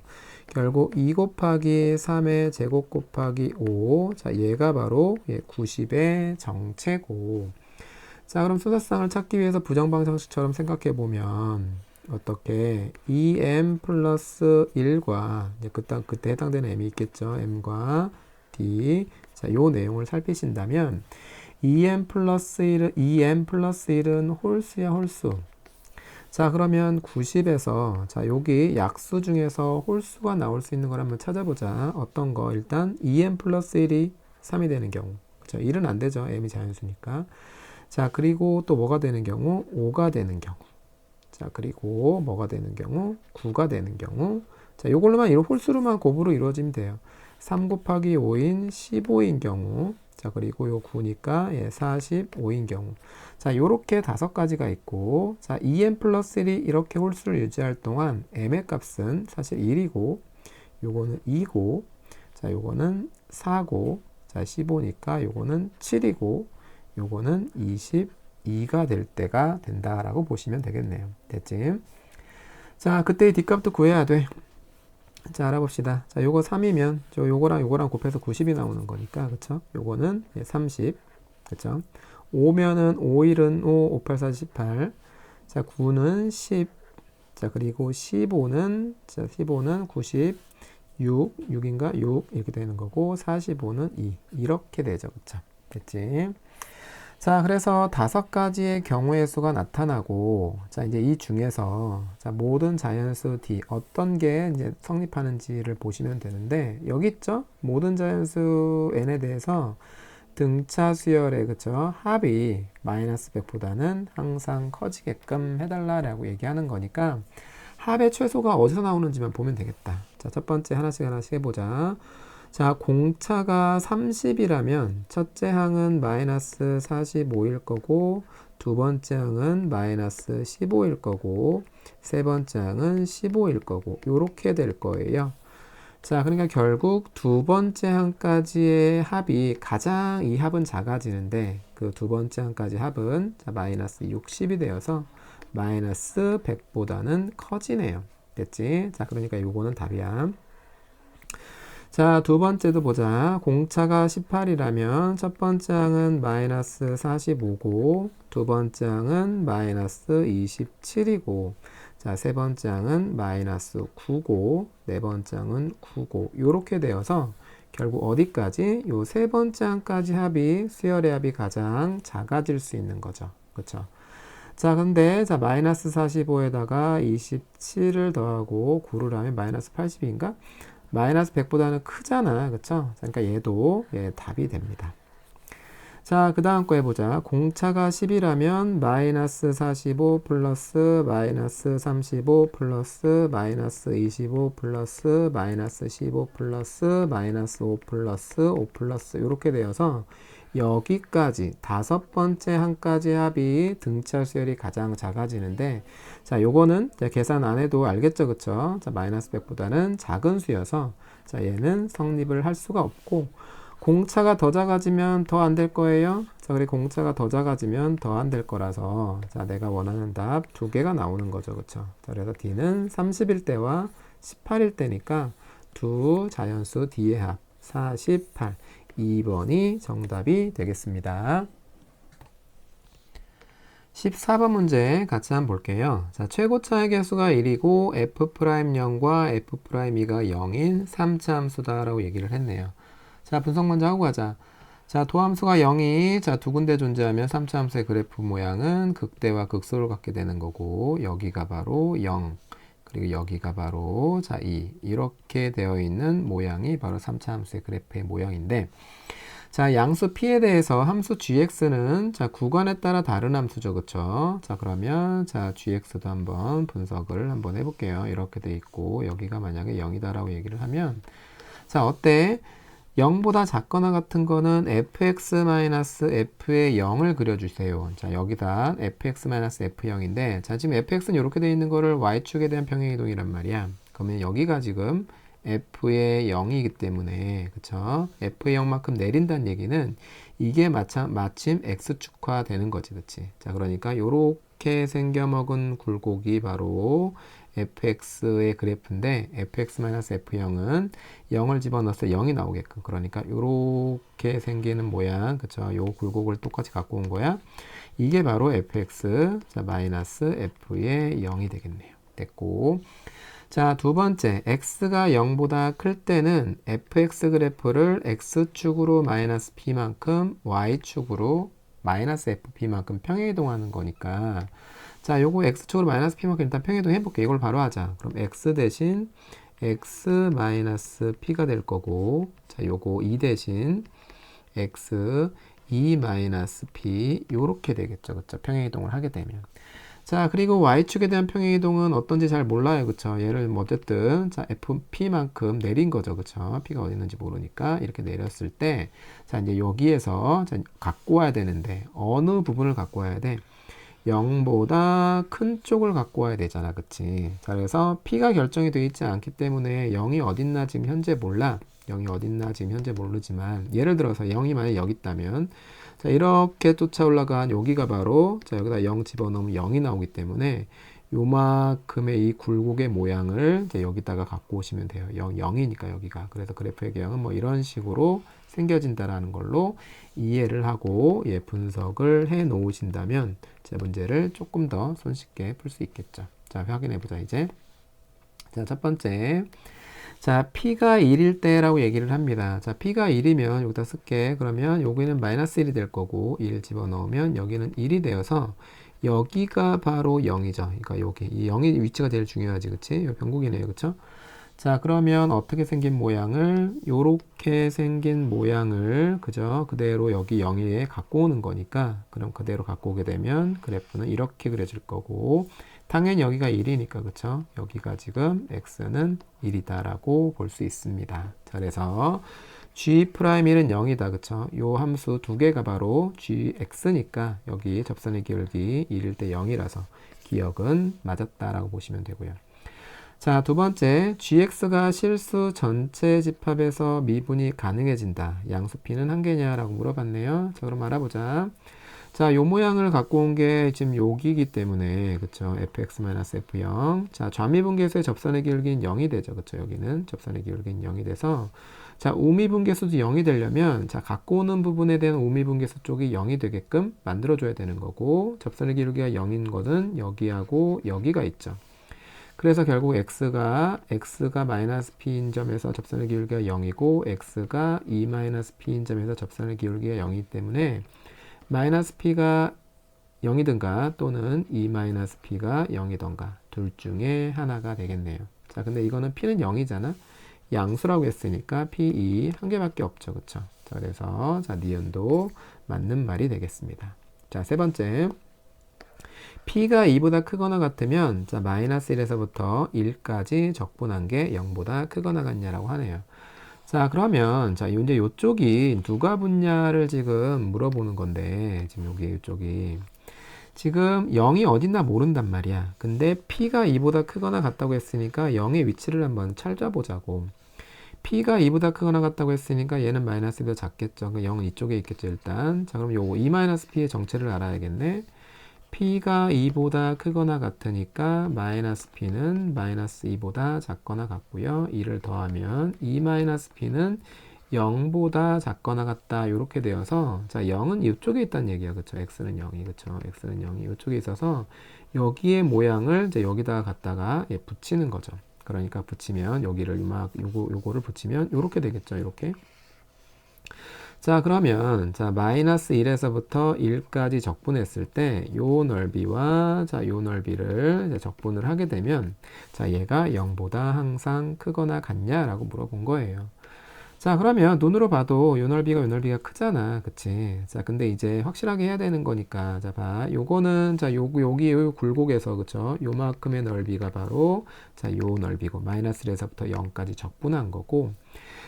결국 2 곱하기 3의 제곱 곱하기 5. 자, 얘가 바로 90의 정체고. 자, 그럼 수사상을 찾기 위해서 부정방정식처럼 생각해 보면 어떻게 2m 플러스 1과 그때 해당되는 m이 있겠죠. m과 d. 자, 요 내용을 살피신다면 2m 플러스 1은 홀수야, 홀수. 자, 그러면 90에서 자, 여기 약수 중에서 홀수가 나올 수 있는 걸 한번 찾아보자. 어떤 거? 일단 2m 플러스 1이 3이 되는 경우. 그렇죠? 1은 안 되죠. m이 자연수니까. 자, 그리고 또 뭐가 되는 경우? 5가 되는 경우. 자, 그리고 뭐가 되는 경우? 9가 되는 경우. 자, 요걸로만 홀수로만 곱으로 이루어지면 돼요. 3 곱하기 5인 15인 경우. 자, 그리고 요 9니까 45인 경우. 자, 요렇게 5가지가 있고, 자, 2m 플러스 1이 이렇게 홀수를 유지할 동안 m의 값은 사실 1이고, 요거는 2고, 자, 요거는 4고, 자, 15니까 요거는 7이고, 요거는 22가 될 때가 된다라고 보시면 되겠네요. 됐지? 자, 그때의 뒷값도 구해야 돼. 자, 알아봅시다. 자, 요거 3이면 저 요거랑 곱해서 90이 나오는 거니까, 그쵸? 요거는 30, 그쵸? 5면은 5일은 5, 5, 8, 4, 18. 자, 9는 10. 자, 그리고 15는 96, 6인가? 6 이렇게 되는 거고, 45는 2 이렇게 되죠, 그쵸? 됐지? 자, 그래서 5가지의 경우의 수가 나타나고, 자, 이제 이 중에서, 자, 모든 자연수 D, 어떤 게 이제 성립하는지를 보시면 되는데, 여기 있죠? 모든 자연수 N에 대해서 등차 수열의, 그쵸? 합이 마이너스 100보다는 항상 커지게끔 해달라라고 얘기하는 거니까, 합의 최소가 어디서 나오는지만 보면 되겠다. 자, 첫 번째 하나씩 해보자. 자, 공차가 30이라면 첫째 항은 마이너스 45일 거고, 두 번째 항은 마이너스 15일 거고, 세 번째 항은 15일 거고, 요렇게 될 거예요. 자, 그러니까 결국 두 번째 항까지의 합이 가장 이 합은 작아지는데, 그 두 번째 항까지 합은 자, 마이너스 60이 되어서 마이너스 100보다는 커지네요. 됐지? 자, 그러니까 요거는 답이야. 자, 두 번째도 보자. 공차가 18이라면 첫 번째 항은 마이너스 45고, 두 번째 항은 마이너스 27이고, 자, 세 번째 항은 마이너스 9고, 네 번째 항은 9고, 요렇게 되어서 결국 어디까지? 요 세 번째 항까지 합이, 수열의 합이 가장 작아질 수 있는 거죠. 그쵸? 자, 근데, 자, 마이너스 45에다가 27을 더하고 9를 하면 마이너스 80인가? 마이너스 100보다는 크잖아. 그쵸? 그러니까 얘도 답이 됩니다. 자, 그 다음 거 해보자. 공차가 10이라면 마이너스 45 플러스 마이너스 35 플러스 마이너스 25 플러스 마이너스 15 플러스 마이너스 5 플러스 5 플러스 이렇게 되어서 여기까지 5번째 항까지 합이 등차 수열이 가장 작아지는데, 자, 요거는 계산 안 해도 알겠죠, 그쵸? 자, 마이너스 100보다는 작은 수여서, 자, 얘는 성립을 할 수가 없고, 공차가 더 작아지면 더 안 될 거예요. 자, 그리고 공차가 더 작아지면 더 안 될 거라서, 자, 내가 원하는 답 2개가 나오는 거죠, 그쵸? 자, 그래서 D는 30일 때와 18일 때니까 두 자연수 D의 합 48. 2번이 정답이 되겠습니다. 14번 문제 같이 한번 볼게요. 자, 최고차의 개수가 1이고 F'0과 F'2가 0인 3차 함수다라고 얘기를 했네요. 자, 분석 먼저 하고 가자. 자, 도함수가 0이 자, 두 군데 존재하면 3차 함수의 그래프 모양은 극대와 극소를 갖게 되는 거고, 여기가 바로 0, 그리고 여기가 바로 자, 2 이렇게 되어 있는 모양이 바로 3차 함수의 그래프의 모양인데, 자, 양수 P에 대해서 함수 gx는 자, 구간에 따라 다른 함수죠. 그쵸? 자, 그러면 자, gx도 한번 분석을 한번 해볼게요. 이렇게 돼 있고, 여기가 만약에 0이다라고 얘기를 하면, 자, 어때? 0보다 작거나 같은 거는 fx-f의 0을 그려주세요. 자, 여기다 fx-f0인데, 자, 지금 fx는 이렇게 되어 있는 거를 y축에 대한 평행이동이란 말이야. 그러면 여기가 지금 f의 0이기 때문에, 그쵸? f의 0만큼 내린다는 얘기는 이게 마침 x축화 되는 거지, 그치? 자, 그러니까 요렇게 생겨먹은 굴곡이 바로 fx의 그래프인데 fx-f0은 0을 집어넣어서 0이 나오게끔 그러니까 이렇게 생기는 모양 그쵸 요 굴곡을 똑같이 갖고 온 거야 이게 바로 fx 자 마이너스 f의 0이 되겠네요 됐고 자 두 번째 x가 0보다 클 때는 fx 그래프를 x축으로 마이너스 p만큼 y축으로 마이너스 fp만큼 평행이동하는 거니까 자, 요거 x축으로 마이너스 p만큼 일단 평행이동 해볼게. 이걸 바로 하자. 그럼 x 대신 x 마이너스 p가 될 거고, 자, 요거 2 대신 x 2 마이너스 p 요렇게 되겠죠. 그쵸? 평행이동을 하게 되면. 자, 그리고 y축에 대한 평행이동은 어떤지 잘 몰라요. 그쵸? 얘를 뭐 어쨌든 자, fp만큼 내린 거죠. 그쵸? p가 어디 있는지 모르니까 이렇게 내렸을 때 자, 이제 여기에서 자, 갖고 와야 되는데 어느 부분을 갖고 와야 돼? 0보다 큰 쪽을 갖고 와야 되잖아. 그치? 자, 그래서 P가 결정이 되어 있지 않기 때문에 0이 어딨나 지금 현재 몰라. 0이 어딨나 지금 현재 모르지만 예를 들어서 0이 만약 여기 있다면 자, 이렇게 쫓아 올라간 여기가 바로 자, 여기다 0 집어넣으면 0이 나오기 때문에 요만큼의 이 굴곡의 모양을 이제 여기다가 갖고 오시면 돼요. 0이니까 여기가. 그래서 그래프의 개형은 뭐 이런 식으로 생겨진다라는 걸로 이해를 하고 예, 분석을 해 놓으신다면 제 문제를 조금 더 손쉽게 풀 수 있겠죠. 자, 확인해 보자 이제. 자, 첫 번째. 자, P가 1일 때라고 얘기를 합니다. 자, P가 1이면 여기다 쓸게. 그러면 여기는 마이너스 1이 될 거고 1 집어넣으면 여기는 1이 되어서 여기가 바로 0이죠. 그러니까 여기 이 0의 위치가 제일 중요하지. 그치? 이 변곡이네요. 그쵸? 자, 그러면 어떻게 생긴 모양을 요렇게 생긴 모양을 그죠? 그대로 여기 0에 갖고 오는 거니까 그럼 그대로 갖고 오게 되면 그래프는 이렇게 그려질 거고 당연히 여기가 1이니까 그쵸? 여기가 지금 x는 1이다 라고 볼 수 있습니다. 자, 그래서 g'1은 0이다 그쵸? 요 함수 두 개가 바로 gx니까 여기 접선의 기울기 1일 때 0이라서 기억은 맞았다라고 보시면 되고요. 자, 두 번째, gx가 실수 전체 집합에서 미분이 가능해진다. 양수 p는 한 개냐라고 물어봤네요. 자, 그럼 알아보자. 자, 요 모양을 갖고 온 게 지금 여기이기 때문에, 그쵸? fx-f0. 자, 좌미분계수의 접선의 기울기는 0이 되죠. 그쵸? 여기는 접선의 기울기는 0이 돼서, 자, 우미분계수도 0이 되려면, 자, 갖고 오는 부분에 대한 우미분계수 쪽이 0이 되게끔 만들어줘야 되는 거고, 접선의 기울기가 0인 것은 여기하고 여기가 있죠. 그래서 결국 x가 마이너스 p인 점에서 접선의 기울기가 0이고 x가 2 마이너스 p인 점에서 접선의 기울기가 0이기 때문에 마이너스 p가 0이든가 또는 2 마이너스 p가 0이든가 둘 중에 하나가 되겠네요. 자, 근데 이거는 p는 0이잖아. 양수라고 했으니까 p2 한 개밖에 없죠. 그쵸? 자, 그래서 자, 니은도 맞는 말이 되겠습니다. 자, 세 번째. p가 2보다 크거나 같으면 자 마이너스 1에서부터 1까지 적분한 게 0보다 크거나 같냐라고 하네요. 자, 그러면 자 이제 이쪽이 누가 붙냐를 지금 물어보는 건데 지금 여기 이쪽이 지금 0이 어딨나 모른단 말이야. 근데 p가 2보다 크거나 같다고 했으니까 0의 위치를 한번 찾아보자고. p가 2보다 크거나 같다고 했으니까 얘는 마이너스 2보다 작겠죠. 그러니까 0은 이쪽에 있겠죠 일단. 자, 그럼 요거 2-p의 정체를 알아야겠네. p가 2보다 크거나 같으니까 마이너스 p는 마이너스 2보다 작거나 같고요. 2를 더하면 2-p는 0보다 작거나 같다 이렇게 되어서 자 0은 이쪽에 있다는 얘기야. 그쵸? x는 0이 그쵸? x는 0이 이쪽에 있어서 여기의 모양을 이제 여기다가 갖다가 예, 붙이는 거죠. 그러니까 붙이면 여기를 요거를 붙이면 이렇게 되겠죠. 이렇게. 자, 그러면 자 마이너스 1에서부터 1까지 적분했을 때 요 넓이와 자 요 넓이를 이제 적분을 하게 되면 자 얘가 0보다 항상 크거나 같냐라고 물어본 거예요. 자, 그러면 눈으로 봐도 요 넓이가 요 넓이가 크잖아. 그치? 자, 근데 이제 확실하게 해야 되는 거니까 자 봐. 요거는 자 여기 요 굴곡에서 그쵸? 요만큼의 넓이가 바로 자 요 넓이고 마이너스 1에서부터 0까지 적분한 거고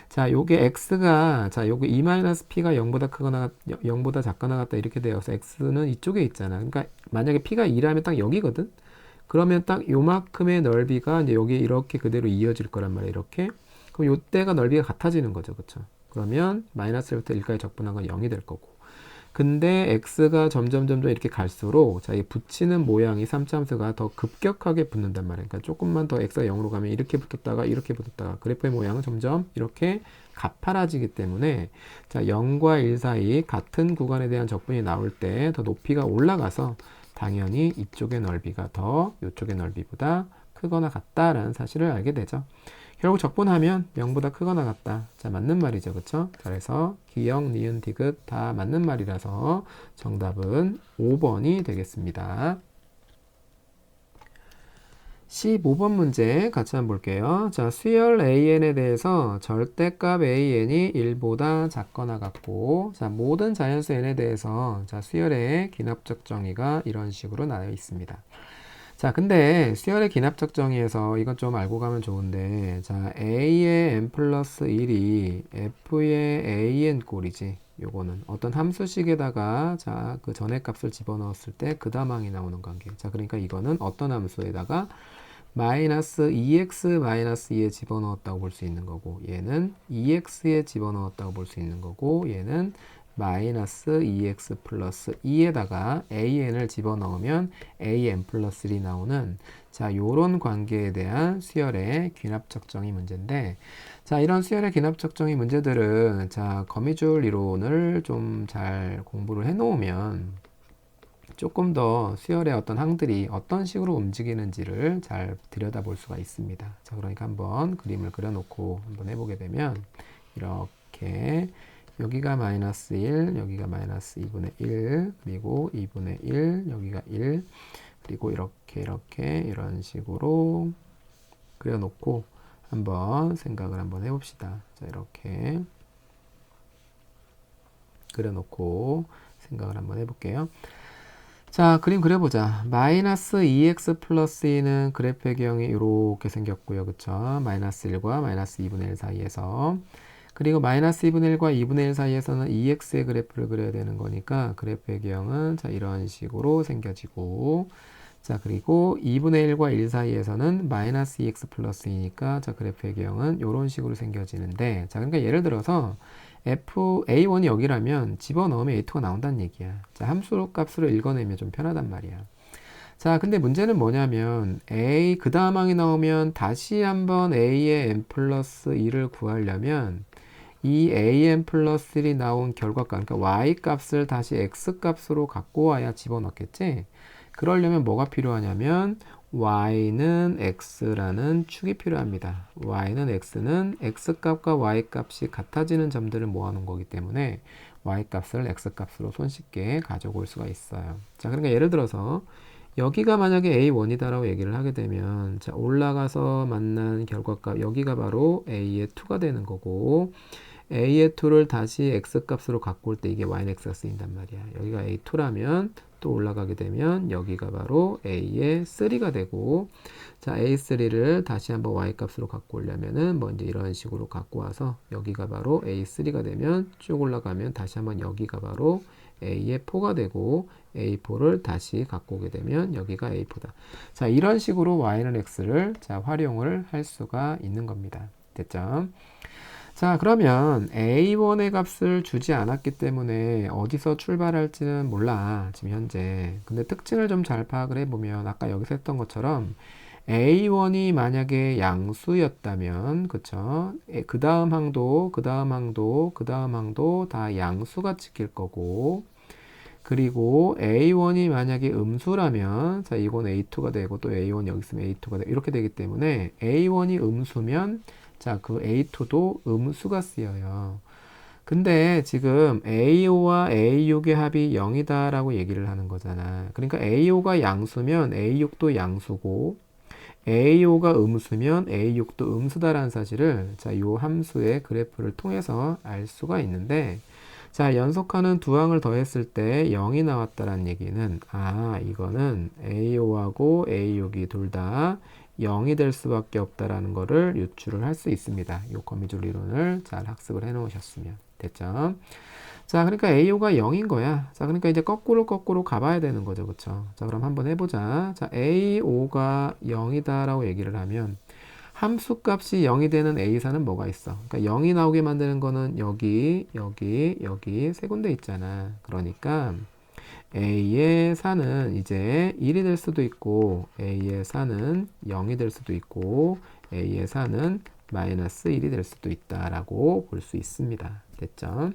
자, 요게 x가 자, 요게 2-p가 0보다 크거나 0보다 작거나 같다 이렇게 되어서 x는 이쪽에 있잖아. 그러니까 만약에 p가 2라면 딱 여기거든. 그러면 딱 요만큼의 넓이가 이제 여기 이렇게 그대로 이어질 거란 말이야. 이렇게. 그럼 요때가 넓이가 같아지는 거죠. 그렇죠? 그러면 마이너스 1부터 1까지 적분한 건 0이 될 거고. 근데 x가 점점 이렇게 갈수록 자, 이 붙이는 모양이 3차함수가 더 급격하게 붙는단 말이에요. 그러니까 조금만 더 x가 0으로 가면 이렇게 붙었다가 이렇게 붙었다가 그래프의 모양은 점점 이렇게 가파라지기 때문에 자, 0과 1 사이 같은 구간에 대한 적분이 나올 때 더 높이가 올라가서 당연히 이쪽의 넓이가 더 이쪽의 넓이보다 크거나 같다라는 사실을 알게 되죠. 결국 적분하면 0보다 크거나 같다. 자, 맞는 말이죠. 그쵸? 그래서 기역, 니은, 디귿 다 맞는 말이라서 정답은 5번이 되겠습니다. 15번 문제 같이 한번 볼게요. 자, 수열 AN에 대해서 절대값 AN이 1보다 작거나 같고, 자, 모든 자연수 N에 대해서 자, 수열의 기납적 정의가 이런 식으로 나와 있습니다. 자, 근데 수열의 기납적 정의에서 이건 좀 알고 가면 좋은데, 자, A의 n 플러스 1이 F의 AN 꼴이지. 요거는 어떤 함수식에다가 자, 그 전의 값을 집어넣었을 때 그 다망이 나오는 관계. 자, 그러니까 이거는 어떤 함수에다가 마이너스 2x 마이너스 2에 집어넣었다고 볼 수 있는 거고, 얘는 2x에 집어넣었다고 볼 수 있는 거고, 얘는 마이너스 2x 플러스 2에다가 an을 집어넣으면 an 플러스 1이 나오는 자, 요런 관계에 대한 수열의 귀납적 정의 문제인데, 자, 이런 수열의 귀납적 정의 문제들은 자, 거미줄 이론을 좀 잘 공부를 해 놓으면 조금 더 수열의 어떤 항들이 어떤 식으로 움직이는지를 잘 들여다볼 수가 있습니다. 자, 그러니까 한번 그림을 그려놓고 한번 해보게 되면 이렇게 여기가 마이너스 1, 여기가 마이너스 2분의 1, 그리고 2분의 1, 여기가 1, 그리고 이렇게 이런 식으로 그려놓고 한번 생각을 한번 해봅시다. 자, 이렇게 그려놓고 생각을 한번 해볼게요. 자, 그림 그려보자. 마이너스 2x 플러스 2는 그래프의 경이 이렇게 생겼고요. 그쵸? 마이너스 1과 마이너스 2분의 1 사이에서. 그리고 마이너스 2분의 1과 2분의 1 사이에서는 2x의 그래프를 그려야 되는 거니까 그래프의 경은 자, 이런 식으로 생겨지고, 자, 그리고 2분의 1과 1 사이에서는 마이너스 2x 플러스 2니까 자, 그래프의 경은 이런 식으로 생겨지는데, 자, 그러니까 예를 들어서 A1이 여기라면 집어넣으면 A2가 나온다는 얘기야. 자, 함수 값으로 읽어내면 좀 편하단 말이야. 자, 근데 문제는 뭐냐면 A 그 다음 항이 나오면 다시 한번 A의 n 플러스 2를 구하려면 이 an 플러스 1이 나온 결과값, 그러니까 y 값을 다시 x 값으로 갖고 와야 집어넣겠지? 그러려면 뭐가 필요하냐면 y는 x라는 축이 필요합니다. y는 x는 x값과 y값이 같아지는 점들을 모아놓은 거기 때문에 y값을 x값으로 손쉽게 가져올 수가 있어요. 자, 그러니까 예를 들어서 여기가 만약에 A1이다 라고 얘기를 하게 되면 자, 올라가서 만난 결과값 여기가 바로 A의 2가 되는 거고, A의 2를 다시 X값으로 갖고 올 때 이게 Y는 X가 쓰인단 말이야. 여기가 A2라면 또 올라가게 되면 여기가 바로 A의 3가 되고, 자, A3를 다시 한번 Y값으로 갖고 오려면은 뭐 이제 이런 식으로 갖고 와서 여기가 바로 A3가 되면 쭉 올라가면 다시 한번 여기가 바로 A의 4가 되고, A4를 다시 갖고 오게 되면 여기가 A4다. 자, 이런 식으로 Y는 X를 자, 활용을 할 수가 있는 겁니다. 됐죠? 자, 그러면 A1의 값을 주지 않았기 때문에 어디서 출발할지는 몰라, 지금 현재. 근데 특징을 좀 잘 파악을 해보면 아까 여기서 했던 것처럼 A1이 만약에 양수였다면, 그쵸? 그 다음 항도, 그 다음 항도, 그 다음 항도 다 양수가 찍힐 거고, 그리고 A1이 만약에 음수라면, 자, 이건 A2가 되고 또 A1 여기 있으면 A2가 되고 이렇게 되기 때문에 A1이 음수면 자, 그 A2도 음수가 쓰여요. 근데 지금 A5와 A6의 합이 0이다 라고 얘기를 하는 거잖아. 그러니까 A5가 양수면 A6도 양수고, A5가 음수면 A6도 음수다라는 사실을 자, 요 함수의 그래프를 통해서 알 수가 있는데, 자, 연속하는 두 항을 더했을 때 0이 나왔다라는 얘기는 아, 이거는 A5하고 A6이 둘 다 0이 될 수밖에 없다라는 거를 유추를 할 수 있습니다. 요 거미줄 이론을 잘 학습을 해 놓으셨으면 됐죠? 자, 그러니까 A5가 0인 거야. 자, 그러니까 이제 거꾸로 가봐야 되는 거죠. 그쵸? 자, 그럼 한번 해보자. 자, A5가 0이다 라고 얘기를 하면 함수 값이 0이 되는 A사는 뭐가 있어? 그러니까 0이 나오게 만드는 거는 여기 세 군데 있잖아. 그러니까 A의 사는 이제 1이 될 수도 있고 A의 사는 0이 될 수도 있고 A의 사는 마이너스 1이 될 수도 있다라고 볼 수 있습니다. 됐죠?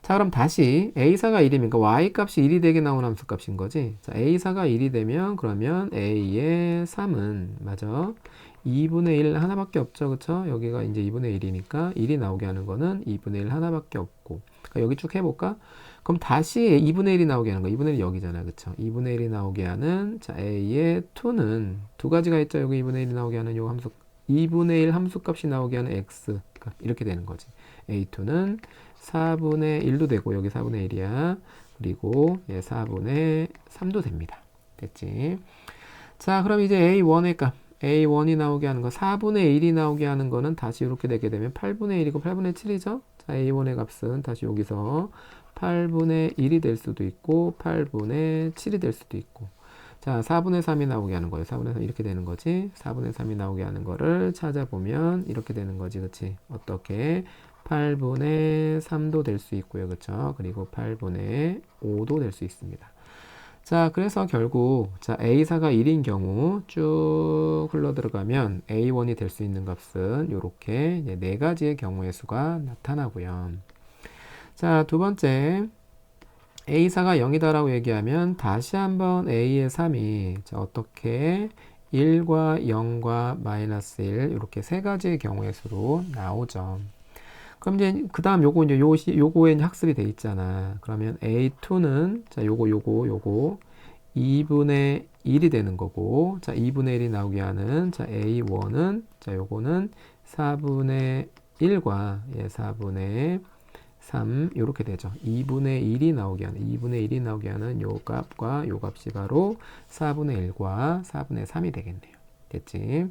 자, 그럼 다시 A사가 1이면 그러니까 Y값이 1이 되게 나온 함수값인 거지. 자, A사가 1이 되면 그러면 A의 3은 맞아. 2분의 1 하나밖에 없죠. 그쵸? 여기가 이제 2분의 1이니까 1이 나오게 하는 거는 2분의 1 하나밖에 없고. 그러니까 여기 쭉 해볼까? 그럼 다시 2분의 1이 나오게 하는 거. 2분의 1이 여기잖아. 그쵸? 2분의 1이 나오게 하는 자, A의 2는 두 가지가 있죠. 여기 2분의 1이 나오게 하는 요 함수 2분의 1 함수값이 나오게 하는 X 이렇게 되는 거지. A2는 4분의 1도 되고 여기 4분의 1이야. 그리고 4분의 3도 됩니다. 됐지? 자, 그럼 이제 A1의 값 A1이 나오게 하는 거 4분의 1이 나오게 하는 거는 다시 이렇게 되게 되면 8분의 1이고 8분의 7이죠? 자, A1의 값은 다시 여기서 8분의 1이 될 수도 있고 8분의 7이 될 수도 있고 자, 4분의 3이 나오게 하는 거예요. 4분의 3 이렇게 되는 거지. 4분의 3이 나오게 하는 거를 찾아보면 이렇게 되는 거지. 그치? 어떻게? 8분의 3도 될 수 있고요. 그쵸? 그리고 8분의 5도 될 수 있습니다. 자, 그래서 결국 자, A사가 1인 경우 쭉 흘러 들어가면 A1이 될 수 있는 값은 이렇게 네 가지의 경우의 수가 나타나고요. 자, 두 번째 A사가 0이다라고 얘기하면 다시 한번 A의 3이 자, 어떻게 1과 0과 마이너스 1 이렇게 세 가지의 경우의 수로 나오죠. 그럼 이제 그 다음 요거 이제 요거에 학습이 돼 있잖아. 그러면 A2는 자 요거 2분의 1이 되는 거고 자 2분의 1이 나오게 하는 자 A1은 자 요거는 4분의 1과 4분의 3 이렇게 되죠. 2분의 1이 나오게 하는 요 값과 요 값이 바로 4분의 1과 4분의 3이 되겠네요. 됐지?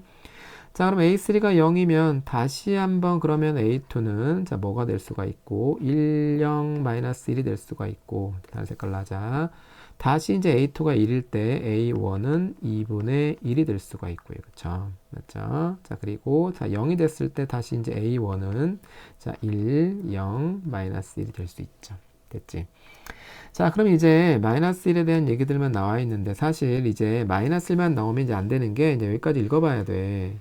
자, 그럼 A3가 0이면 다시 한번 그러면 A2는 자 뭐가 될 수가 있고 1, 0, 마이너스 1이 될 수가 있고 다른 색깔로 하자. 다시 이제 A2가 1일 때 A1은 2분의 1이 될 수가 있고요. 그쵸? 맞죠? 자, 그리고 자 0이 됐을 때 다시 이제 A1은 자 1, 0, 마이너스 1이 될 수 있죠. 됐지? 자, 그럼 이제 마이너스 1에 대한 얘기들만 나와 있는데 사실 이제 마이너스 1만 나오면 이제 안 되는 게 이제 여기까지 읽어봐야 돼.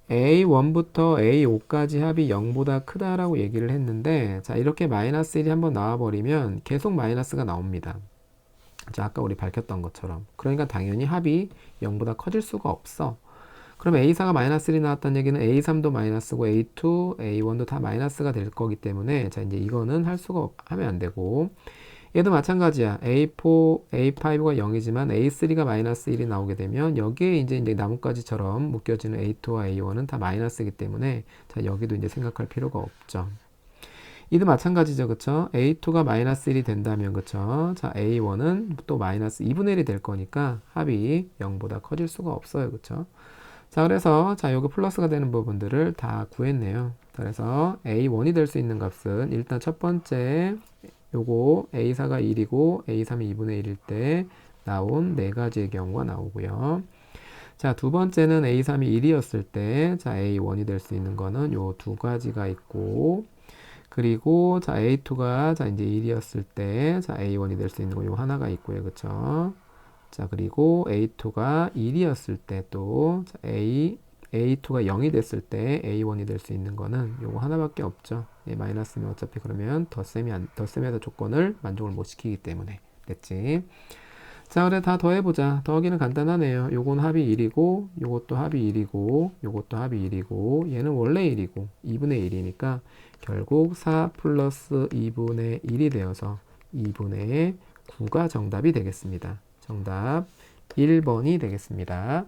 A1부터 A5까지 합이 0보다 크다라고 얘기를 했는데 자 이렇게 마이너스 1이 한번 나와버리면 계속 마이너스가 나옵니다. 자 아까 우리 밝혔던 것처럼 그러니까 당연히 합이 0보다 커질 수가 없어. 그럼 A4가 마이너스 1이 나왔다는 얘기는 A3도 마이너스고 A2, A1도 다 마이너스가 될 거기 때문에 자 이제 이거는 하면 안 되고 얘도 마찬가지야. A4, A5가 0이지만 A3가 마이너스 1이 나오게 되면 여기에 이제 나뭇가지처럼 묶여지는 A2와 A1은 다 마이너스이기 때문에 자 여기도 이제 생각할 필요가 없죠. 이도 마찬가지죠. 그쵸? A2가 마이너스 1이 된다면 그쵸? 자 A1은 또 마이너스 2분의 1이 될 거니까 합이 0보다 커질 수가 없어요. 그쵸? 자 그래서 자 여기 플러스가 되는 부분들을 다 구했네요. 그래서 A1이 될 수 있는 값은 일단 첫 번째 요거 A4가 1이고 A3이 2분의 1일 때 나온 네 가지의 경우가 나오고요. 자, 두 번째는 A3이 1이었을 때 자, A1이 될 수 있는 거는 요 두 가지가 있고 그리고 자, A2가 자, 이제 1이었을 때 자, A1이 될 수 있는 거 요 하나가 있고요. 그쵸? 자, 그리고 A2가 1이었을 때 또 A2가 0이 됐을 때 A1이 될 수 있는 거는 요거 하나밖에 없죠. 마이너스면 어차피 그러면 덧셈에서 조건을 만족을 못 시키기 때문에 됐지. 자, 그래 다 더해보자. 더하기는 간단하네요. 요건 합이 1이고 요것도 합이 1이고 요것도 합이 1이고 얘는 원래 1이고 2분의 1이니까 결국 4 플러스 2분의 1이 되어서 2분의 9가 정답이 되겠습니다. 정답 1번이 되겠습니다.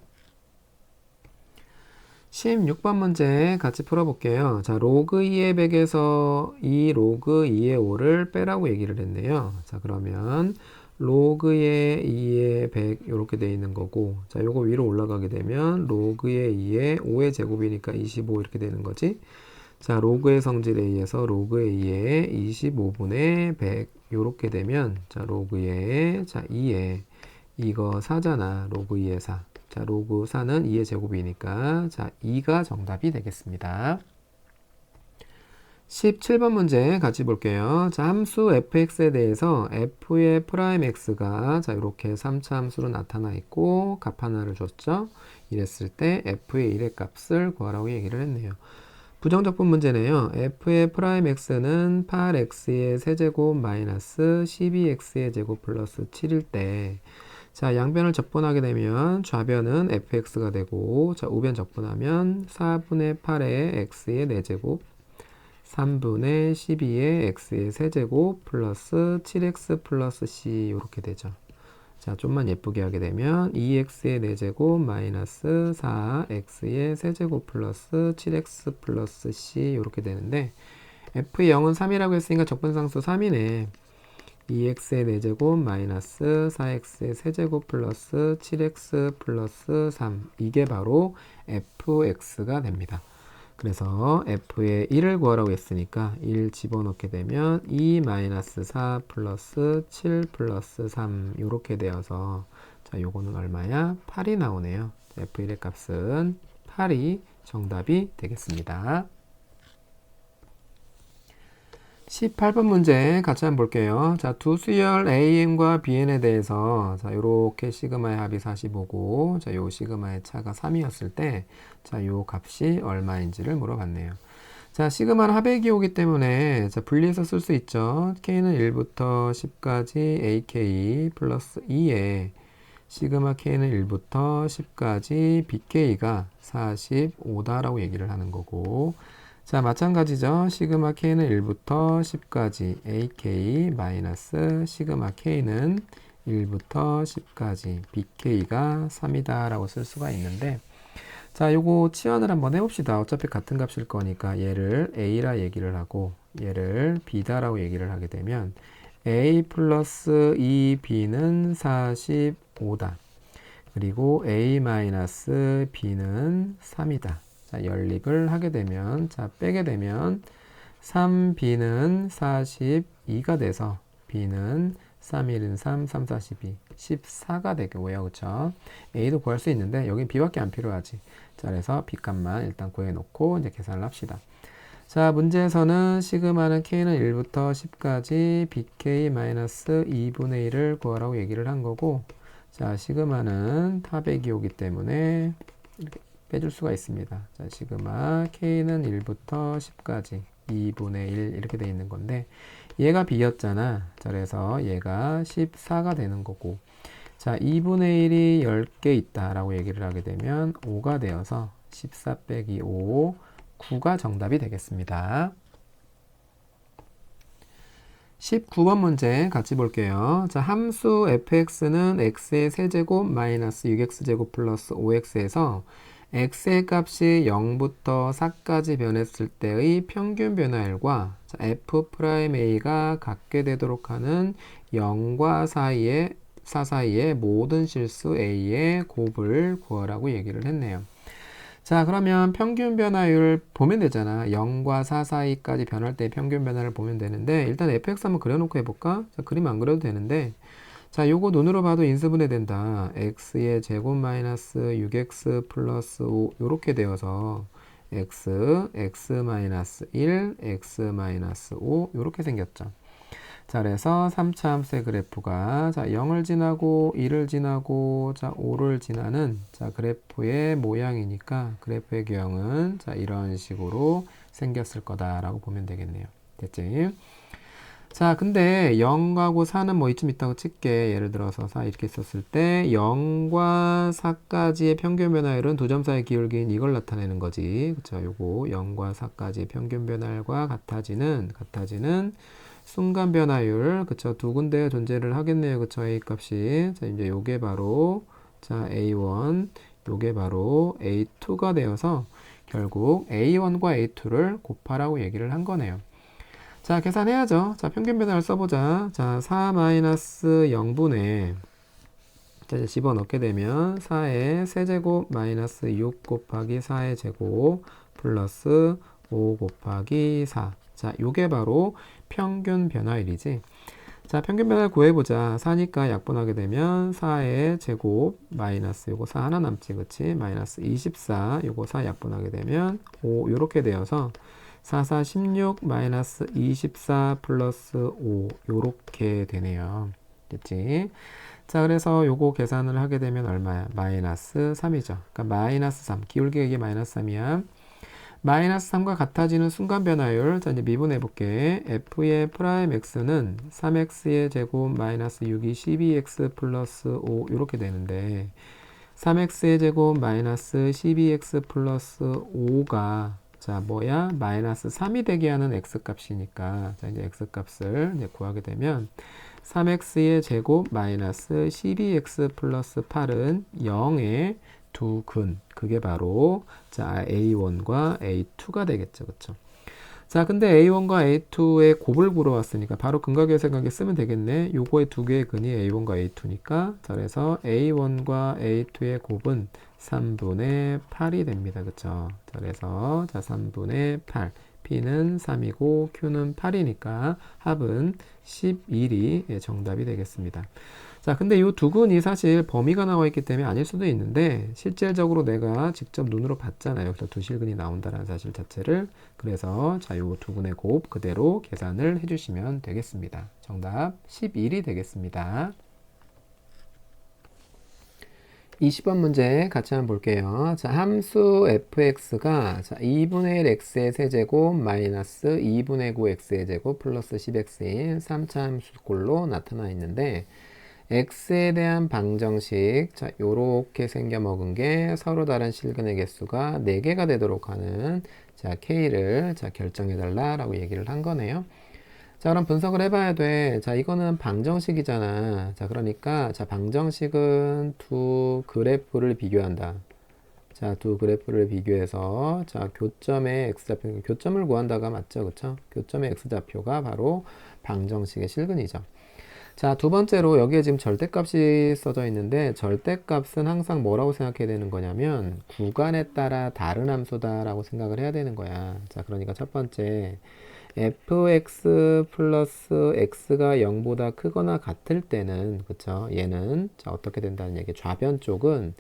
16번 문제 같이 풀어볼게요. 자, 로그 2의 100에서 이 로그 2의 5를 빼라고 얘기를 했네요. 자, 그러면 로그의 2의 100 이렇게 돼 있는 거고 자, 요거 위로 올라가게 되면 로그의 2의 5의 제곱이니까 25 이렇게 되는 거지. 자, 로그의 성질에 의해서 로그의 2의 25분의 100 이렇게 되면 자, 로그의 자, 2의 이거 4잖아. 로그 2의 4. 자, 로그 4는 2의 제곱이니까 자, 2가 정답이 되겠습니다. 17번 문제 같이 볼게요. 자, 함수 fx에 대해서 f의 프라임 x가 자, 이렇게 3차 함수로 나타나 있고 값 하나를 줬죠. 이랬을 때 f의 1의 값을 구하라고 얘기를 했네요. 부정적분 문제네요. f의 프라임 x는 8x의 세제곱 마이너스 12x의 제곱 플러스 7일 때 자, 양변을 적분하게 되면 좌변은 fx가 되고 자, 우변 적분하면 4분의 8의 x의 4제곱 3분의 12의 x의 세제곱 플러스 7x 플러스 c 이렇게 되죠. 자, 좀만 예쁘게 하게 되면 2x의 4제곱 마이너스 4x의 세제곱 플러스 7x 플러스 c 이렇게 되는데 f의 0은 3이라고 했으니까 적분상수 3이네. 2x의 4제곱 마이너스 4x의 세제곱 플러스 7x 플러스 3 이게 바로 fx가 됩니다. 그래서 f의 1을 구하라고 했으니까 1 집어넣게 되면 2 마이너스 4 플러스 7 플러스 3 이렇게 되어서 자, 요거는 얼마야? 8이 나오네요. f1의 값은 8이 정답이 되겠습니다. 18번 문제 같이 한번 볼게요. 자, 두 수열 AN과 BN에 대해서 자, 요렇게 시그마의 합이 45고 자, 요 시그마의 차가 3이었을 때 자, 요 값이 얼마인지를 물어봤네요. 자, 시그마는 합의 오기 때문에 자, 분리해서 쓸 수 있죠. K는 1부터 10까지 AK 플러스 2에 시그마 K는 1부터 10까지 BK가 45다라고 얘기를 하는 거고 자, 마찬가지죠. 시그마 K는 1부터 10까지 AK 마이너스 시그마 K는 1부터 10까지 BK가 3이다 라고 쓸 수가 있는데 자, 요거 치환을 한번 해봅시다. 어차피 같은 값일 거니까 얘를 A라 얘기를 하고 얘를 B다라고 얘기를 하게 되면 A 플러스 2B는 45다. 그리고 A 마이너스 B는 3이다. 자, 연립을 하게 되면, 자, 빼게 되면 3b는 42가 돼서 b는 3, 1은 3, 3, 4, 12, 14가 되고요. 그쵸? a도 구할 수 있는데 여긴 b밖에 안 필요하지. 자, 그래서 b 값만 일단 구해놓고 이제 계산을 합시다. 자, 문제에서는 시그마는 k는 1부터 10까지 bk-2분의 1을 구하라고 얘기를 한 거고 자, 시그마는 타백이 오기 때문에 이렇게 빼줄 수가 있습니다. 자, 시그마 K는 1부터 10까지 2분의 1 이렇게 돼 있는 건데 얘가 B였잖아. 자, 그래서 얘가 14가 되는 거고 자, 2분의 1이 10개 있다라고 얘기를 하게 되면 5가 되어서 14 빼기 5, 9가 정답이 되겠습니다. 19번 문제 같이 볼게요. 자, 함수 fx는 x의 세제곱 마이너스 6x제곱 플러스 5x에서 x의 값이 0부터 4까지 변했을 때의 평균 변화율과 f'a가 갖게 되도록 하는 0과 4 사이의 모든 실수 a의 곱을 구하라고 얘기를 했네요. 자, 그러면 평균 변화율 보면 되잖아. 0과 4 사이까지 변할 때 평균 변화를 보면 되는데 일단 fx 한번 그려놓고 해볼까? 자, 그림 안 그려도 되는데 자, 요거 눈으로 봐도 인수분해 된다. x의 제곱 마이너스 6x 플러스 5 요렇게 되어서 x 마이너스 1, x 마이너스 5 요렇게 생겼죠. 자, 그래서 3차 함수의 그래프가 자, 0을 지나고 1을 지나고 자, 5를 지나는 자, 그래프의 모양이니까 그래프의 규형은 자, 이런 식으로 생겼을 거다라고 보면 되겠네요. 됐지? 자, 근데 0하고 4는 뭐 이쯤 있다고 칠게. 예를 들어서 4 이렇게 썼을 때 0과 4까지의 평균 변화율은 두 점 사이 기울기인 이걸 나타내는 거지. 그쵸? 요거 0과 4까지의 평균 변화율과 같아지는 순간 변화율. 그쵸? 두 군데 존재를 하겠네요. 그쵸? A 값이. 자, 이제 요게 바로 자, A1, 요게 바로 A2가 되어서 결국 A1과 A2를 곱하라고 얘기를 한 거네요. 자, 계산해야죠. 자, 평균 변화를 써보자. 자, 4-0분의 자, 이제 집어넣게 되면 4의 세제곱 마이너스 6 곱하기 4의 제곱 플러스 5 곱하기 4. 자, 요게 바로 평균 변화율이지. 자, 평균 변화를 구해보자. 4니까 약분하게 되면 4의 제곱 마이너스 요거 4 하나 남지, 그치? 마이너스 24 요거 4 약분하게 되면 5 요렇게 되어서 4, 4, 16 마이너스 24 플러스 5 요렇게 되네요. 됐지? 자, 그래서 요거 계산을 하게 되면 얼마야? 마이너스 3이죠. 그러니까 마이너스 3. 기울기 이게 마이너스 3이야. 마이너스 3과 같아지는 순간 변화율. 자, 이제 미분해 볼게. f의 프라임 x는 3x의 제곱 마이너스 6이 12x 플러스 5 이렇게 되는데 3x의 제곱 마이너스 12x 플러스 5가 자, 뭐야? 마이너스 3이 되게 하는 x 값이니까 자, 이제 x 값을 이제 구하게 되면 3x의 제곱 마이너스 12x 플러스 8은 0의 두 근. 그게 바로 자 A1과 A2가 되겠죠. 그쵸? 자, 근데 A1과 A2의 곱을 물어왔으니까 바로 근각의 생각에 쓰면 되겠네. 요거의 두 개의 근이 A1과 A2니까 자, 그래서 A1과 A2의 곱은 3분의 8이 됩니다. 그쵸? 자, 그래서 자 3분의 8 P는 3이고 Q는 8이니까 합은 11이 정답이 되겠습니다. 자, 근데 이 두 근이 사실 범위가 나와 있기 때문에 아닐 수도 있는데 실질적으로 내가 직접 눈으로 봤잖아요. 그래서 두 실근이 나온다는 사실 자체를. 그래서 자, 이 두 근의 곱 그대로 계산을 해주시면 되겠습니다. 정답 11이 되겠습니다. 20번 문제 같이 한번 볼게요. 자, 함수 fx가 자, 2분의 1 x의 세제곱 마이너스 2분의 9 x의 제곱 플러스 10x인 3차 함수꼴로 나타나 있는데 x에 대한 방정식 자, 요렇게 생겨 먹은 게 서로 다른 실근의 개수가 4개가 되도록 하는 자, k를 자, 결정해 달라라고 얘기를 한 거네요. 자, 그럼 분석을 해봐야 돼. 자, 이거는 방정식이잖아. 자, 그러니까, 자, 방정식은 두 그래프를 비교한다. 자, 두 그래프를 비교해서, 자, 교점의 x좌표, 교점을 구한다가 맞죠? 그쵸? 교점의 x좌표가 바로 방정식의 실근이죠. 자, 두 번째로 여기에 지금 절대값이 써져 있는데, 절대값은 항상 뭐라고 생각해야 되는 거냐면, 구간에 따라 다른 함수다라고 생각을 해야 되는 거야. 자, 그러니까 첫 번째, fx 플러스 x가 0보다 크거나 같을 때는 그쵸 얘는 자 어떻게 된다는 얘기 좌변 쪽은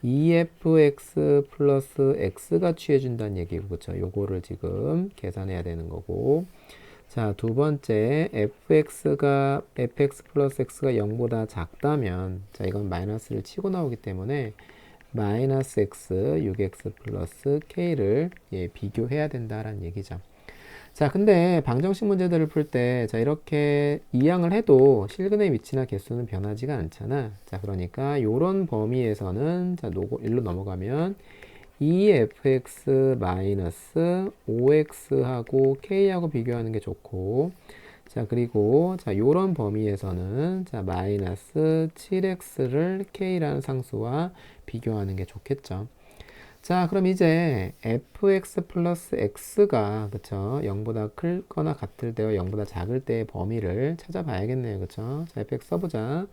2fx 플러스 x가 취해준다는 얘기고 그쵸 요거를 지금 계산해야 되는 거고 자 두 번째 fx 플러스 x가 0보다 작다면 자 이건 마이너스를 치고 나오기 때문에 마이너스 x 6x 플러스 k를 예, 비교해야 된다라는 얘기죠. 자, 근데 방정식 문제들을 풀 때, 자, 이렇게 이항을 해도 실근의 위치나 개수는 변하지가 않잖아. 자, 그러니까 요런 범위에서는, 자, 일로 넘어가면 2fx 마이너스 5x하고 k하고 비교하는 게 좋고, 자, 그리고, 자, 요런 범위에서는, 자, 마이너스 7x를 k라는 상수와 비교하는 게 좋겠죠. 자, 그럼 이제 fx 플러스 x가 그쵸 0보다 크거나 같을 때와 0보다 작을 때의 범위를 찾아봐야겠네요. 그쵸? 자, fx 써보자.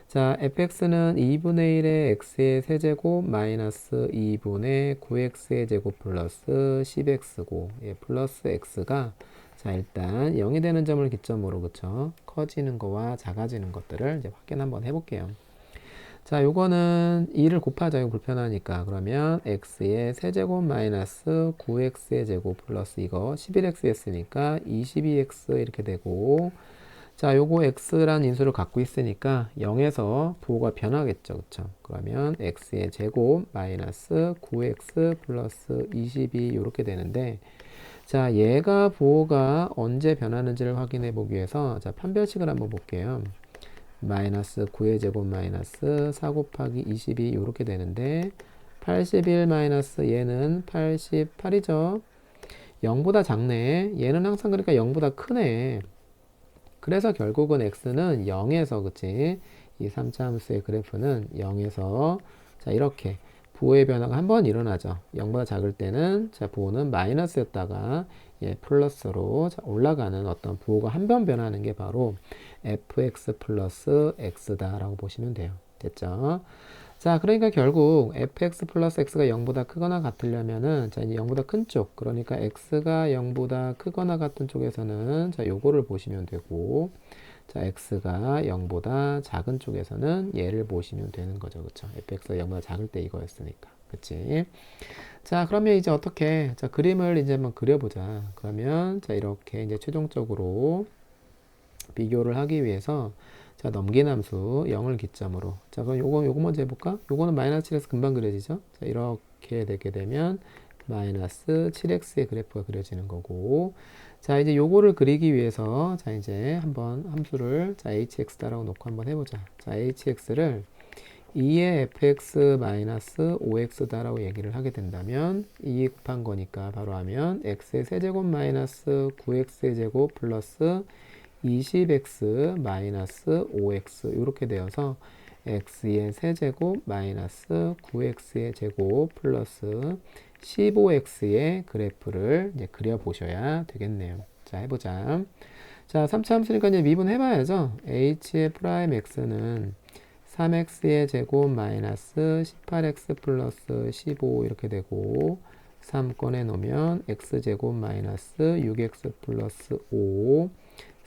자, fx는 2분의 1의 x의 세제곱 마이너스 2분의 9x의 제곱 플러스 10x고 예, 플러스 x가 자, 일단 0이 되는 점을 기점으로 그쵸? 커지는 거와 작아지는 것들을 이제 확인 한번 해볼게요. 자, 요거는 2를 곱하자. 이거 불편하니까. 그러면 x의 세제곱 마이너스 9x의 제곱 플러스 이거 11x였으니까 22x 이렇게 되고 자, 요거 x란 인수를 갖고 있으니까 0에서 부호가 변하겠죠. 그쵸? 그러면 x의 제곱 마이너스 9x 플러스 22 이렇게 되는데 자, 얘가 부호가 언제 변하는지를 확인해 보기 위해서 자, 판별식을 한번 볼게요. 마이너스 9의 제곱 마이너스 4 곱하기 22 이렇게 되는데 81 마이너스 얘는 88이죠. 0보다 작네. 얘는 항상 그러니까 0보다 크네. 그래서 결국은 x는 0에서 그치 이 3차 함수의 그래프는 0에서 자 이렇게 부호의 변화가 한 번 일어나죠. 0보다 작을 때는 자 부호는 마이너스였다가 예, 플러스로 자, 올라가는 어떤 부호가 한 번 변하는 게 바로 fx 플러스 x다라고 보시면 돼요. 됐죠? 자, 그러니까 결국 fx 플러스 x가 0보다 크거나 같으려면은 자, 이제 0보다 큰 쪽, 그러니까 x가 0보다 크거나 같은 쪽에서는 자, 요거를 보시면 되고 자, x가 0보다 작은 쪽에서는 얘를 보시면 되는 거죠. 그쵸? fx가 0보다 작을 때 이거였으니까. 그치? 자, 그러면 이제 어떻게, 자, 그림을 이제 한번 그려보자. 그러면, 자, 이렇게 이제 최종적으로 비교를 하기 위해서, 자, 넘긴 함수 0을 기점으로. 자, 그럼 요거 먼저 해볼까? 요거는 마이너스 7x 금방 그려지죠? 자, 이렇게 되게 되면, 마이너스 7x의 그래프가 그려지는 거고, 자, 이제 요거를 그리기 위해서, 자, 이제 한번 함수를, 자, hx다라고 놓고 한번 해보자. 자, hx를 2의 fx 마이너스 5x다라고 얘기를 하게 된다면 2 곱한 거니까 바로 하면 x의 세제곱 마이너스 9x의 제곱 플러스 20x 마이너스 5x 이렇게 되어서 x의 세제곱 마이너스 9x의 제곱 플러스 15x의 그래프를 이제 그려보셔야 되겠네요. 자, 해보자. 자, 3차 함수니까 이제 미분 해봐야죠. h의 프라임 x는 3x의 제곱 마이너스 18x 플러스 15 이렇게 되고 3 꺼내 놓으면 x제곱 마이너스 6x 플러스 5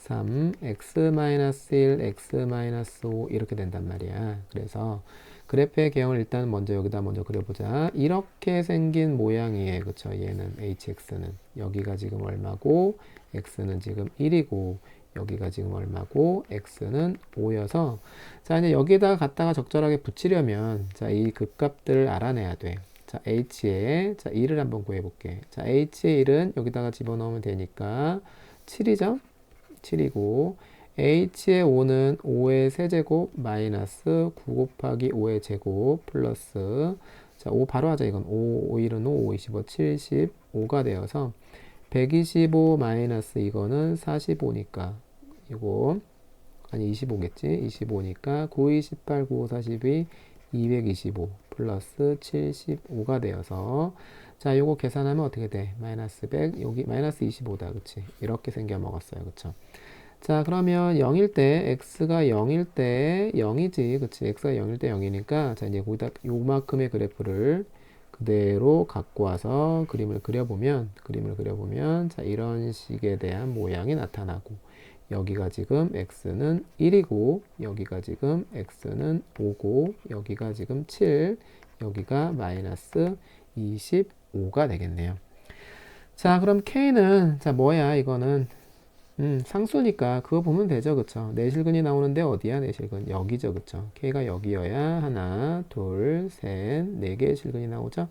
3x 마이너스 1 x 마이너스 5 이렇게 된단 말이야. 그래서 그래프의 개형을 일단 먼저 여기다 먼저 그려보자. 이렇게 생긴 모양이에요. 그쵸? 얘는 hx는 여기가 지금 얼마고 x는 지금 1이고 여기가 지금 얼마고 x는 5여서 자 이제 여기에다가 갖다가 적절하게 붙이려면 자 이 극값들을 알아내야 돼. 자 h의 자 1을 한번 구해볼게. 자 h의 1은 여기다가 집어넣으면 되니까 7이죠? 7이고 h의 5는 5의 세제곱 마이너스 9 곱하기 5의 제곱 플러스 자 5 바로 하자. 이건 5, 1은 5, 5, 25, 75가 되어서 125 마이너스 이거는 45니까 이거 아니 25겠지 25니까 9, 28, 9, 42 225 플러스 75가 되어서 자 요거 계산하면 어떻게 돼 마이너스 100 여기 마이너스 25다 그치 이렇게 생겨 먹었어요 그쵸 자 그러면 0일 때 x가 0일 때 0이지 그치 x가 0일 때 0이니까 자 이제 거기다 요만큼의 그래프를 그대로 갖고 와서 그림을 그려보면 자 이런 식에 대한 모양이 나타나고 여기가 지금 x는 1이고 여기가 지금 x는 5고 여기가 지금 7 여기가 마이너스 25가 되겠네요. 자 그럼 k는 자 뭐야 이거는 상수니까 그거 보면 되죠 그쵸 내실근이 나오는데 어디야 내실근 여기죠 그쵸 k가 여기여야 하나 둘셋 4개의 실근이 나오죠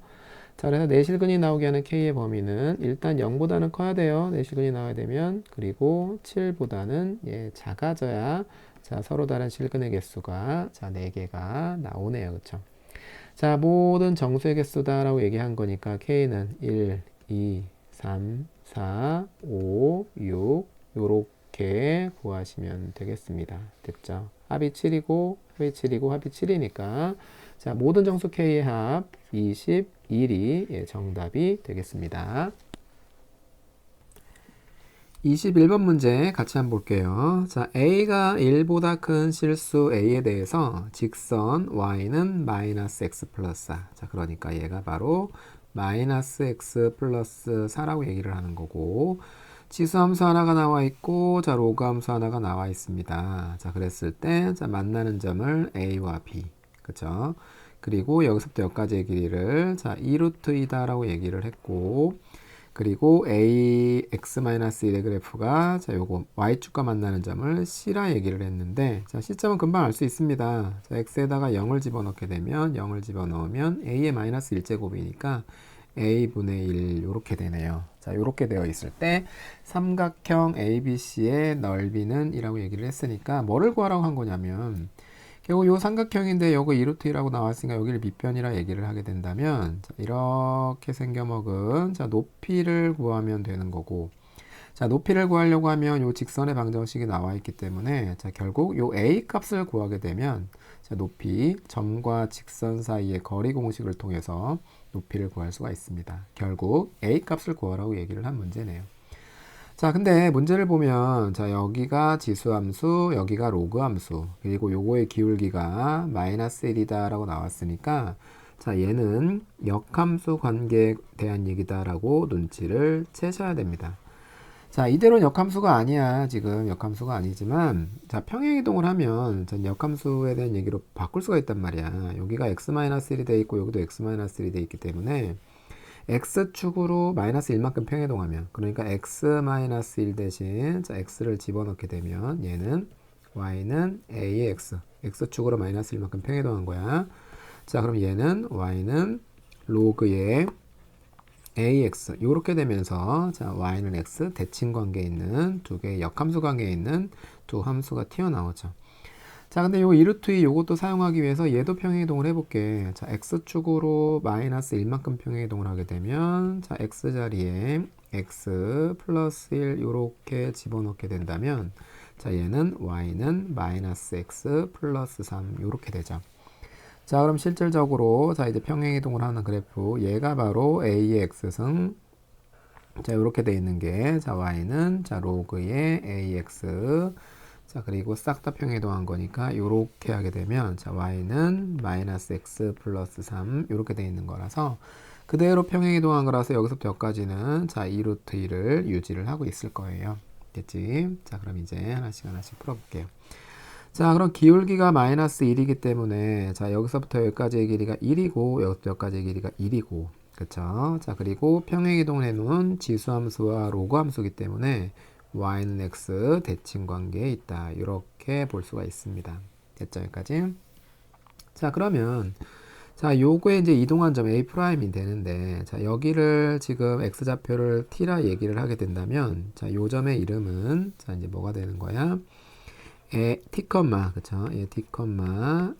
자 그래서 내실근이 나오게 하는 k의 범위는 일단 0보다는 커야 돼요 내실근이 나와야 되면 그리고 7보다는 예, 작아져야 자 서로 다른 실근의 개수가 자 4개가 나오네요 그쵸 자 모든 정수의 개수다 라고 얘기한 거니까 k는 1 2 3 4 5 6 요렇게 구하시면 되겠습니다. 됐죠? 합이 7이고 합이 7이고 합이 7이니까 자 모든 정수 K의 합 21이 예, 정답이 되겠습니다. 21번 문제 같이 한번 볼게요. 자, A가 1보다 큰 실수 A에 대해서 직선 Y는 마이너스 X 플러스 4. 자, 그러니까 얘가 바로 마이너스 X 플러스 4라고 얘기를 하는 거고 지수함수 하나가 나와 있고 자 로그 함수 하나가 나와 있습니다. 자 그랬을 때 자 만나는 점을 a와 b 그쵸? 그리고 여기서부터 여기까지의 길이를 자 2루트이다 라고 얘기를 했고 그리고 a x-1의 그래프가 자 요거 y축과 만나는 점을 c라 얘기를 했는데 자 c점은 금방 알 수 있습니다. 자 x에다가 0을 집어넣게 되면 0을 집어넣으면 a의 마이너스 1제곱이니까 a분의 1 이렇게 되네요. 자 이렇게 되어 있을 때 삼각형 ABC의 넓이는 이라고 얘기를 했으니까 뭐를 구하라고 한 거냐면 결국 요 삼각형인데 요거 2루트라고 나왔으니까 여기를 밑변이라 얘기를 하게 된다면 자, 이렇게 생겨먹은 자 높이를 구하면 되는 거고 자 높이를 구하려고 하면 요 직선의 방정식이 나와 있기 때문에 자 결국 요 a 값을 구하게 되면 자 높이 점과 직선 사이의 거리 공식을 통해서 높이를 구할 수가 있습니다. 결국 a 값을 구하라고 얘기를 한 문제네요. 자 근데 문제를 보면 자 여기가 지수함수 여기가 로그함수 그리고 요거의 기울기가 마이너스 1이다 라고 나왔으니까 자 얘는 역함수 관계에 대한 얘기다 라고 눈치를 채셔야 됩니다. 자, 이대로는 역함수가 아니야. 지금 역함수가 아니지만, 자, 평행이동을 하면 전 역함수에 대한 얘기로 바꿀 수가 있단 말이야. 여기가 x-1이 돼 있고 여기도 x-1이 돼 있기 때문에 x축으로 마이너스 1만큼 평행이동하면, 그러니까 x-1 대신 자, x를 집어넣게 되면 얘는 y는 a의 x축으로 마이너스 1만큼 평행이동한 거야. 자, 그럼 얘는 y는 로그의 ax 요렇게 되면서 자, y는 x 대칭 관계에 있는 두 개의 역함수 관계에 있는 두 함수가 튀어나오죠. 자, 근데 요 2루트 요것도 사용하기 위해서 얘도 평행이동을 해볼게. 자, x축으로 마이너스 1만큼 평행이동을 하게 되면 자, x 자리에 x 플러스 1 요렇게 집어넣게 된다면 자, 얘는 y는 마이너스 x 플러스 3 요렇게 되죠. 자, 그럼 실질적으로 자, 이제 평행이동을 하는 그래프 얘가 바로 a의 x승 자, 요렇게 돼 있는 게 자, y는 자, 로그의 ax 자, 그리고 싹 다 평행이동한 거니까 요렇게 하게 되면 자, y는 마이너스 x 플러스 3 요렇게 돼 있는 거라서 그대로 평행이동한 거라서 여기서부터 여기까지는 자, 2루트 1을 유지를 하고 있을 거예요. 됐지? 자, 그럼 이제 하나씩 풀어볼게요. 자, 그럼 기울기가 마이너스 1이기 때문에 자, 여기서부터 여기까지의 길이가 1이고 여기서부터 여기까지의 길이가 1이고 그쵸? 자, 그리고 평행이동을 해놓은 지수함수와 로그함수이기 때문에 y는 x 대칭 관계에 있다. 이렇게 볼 수가 있습니다. 됐죠? 여기까지? 자, 그러면 자, 요거에 이제 이동한 점 A'이 되는데 자, 여기를 지금 x좌표를 t라 얘기를 하게 된다면 자, 요 점의 이름은 자, 이제 뭐가 되는 거야? t, 그쵸? t,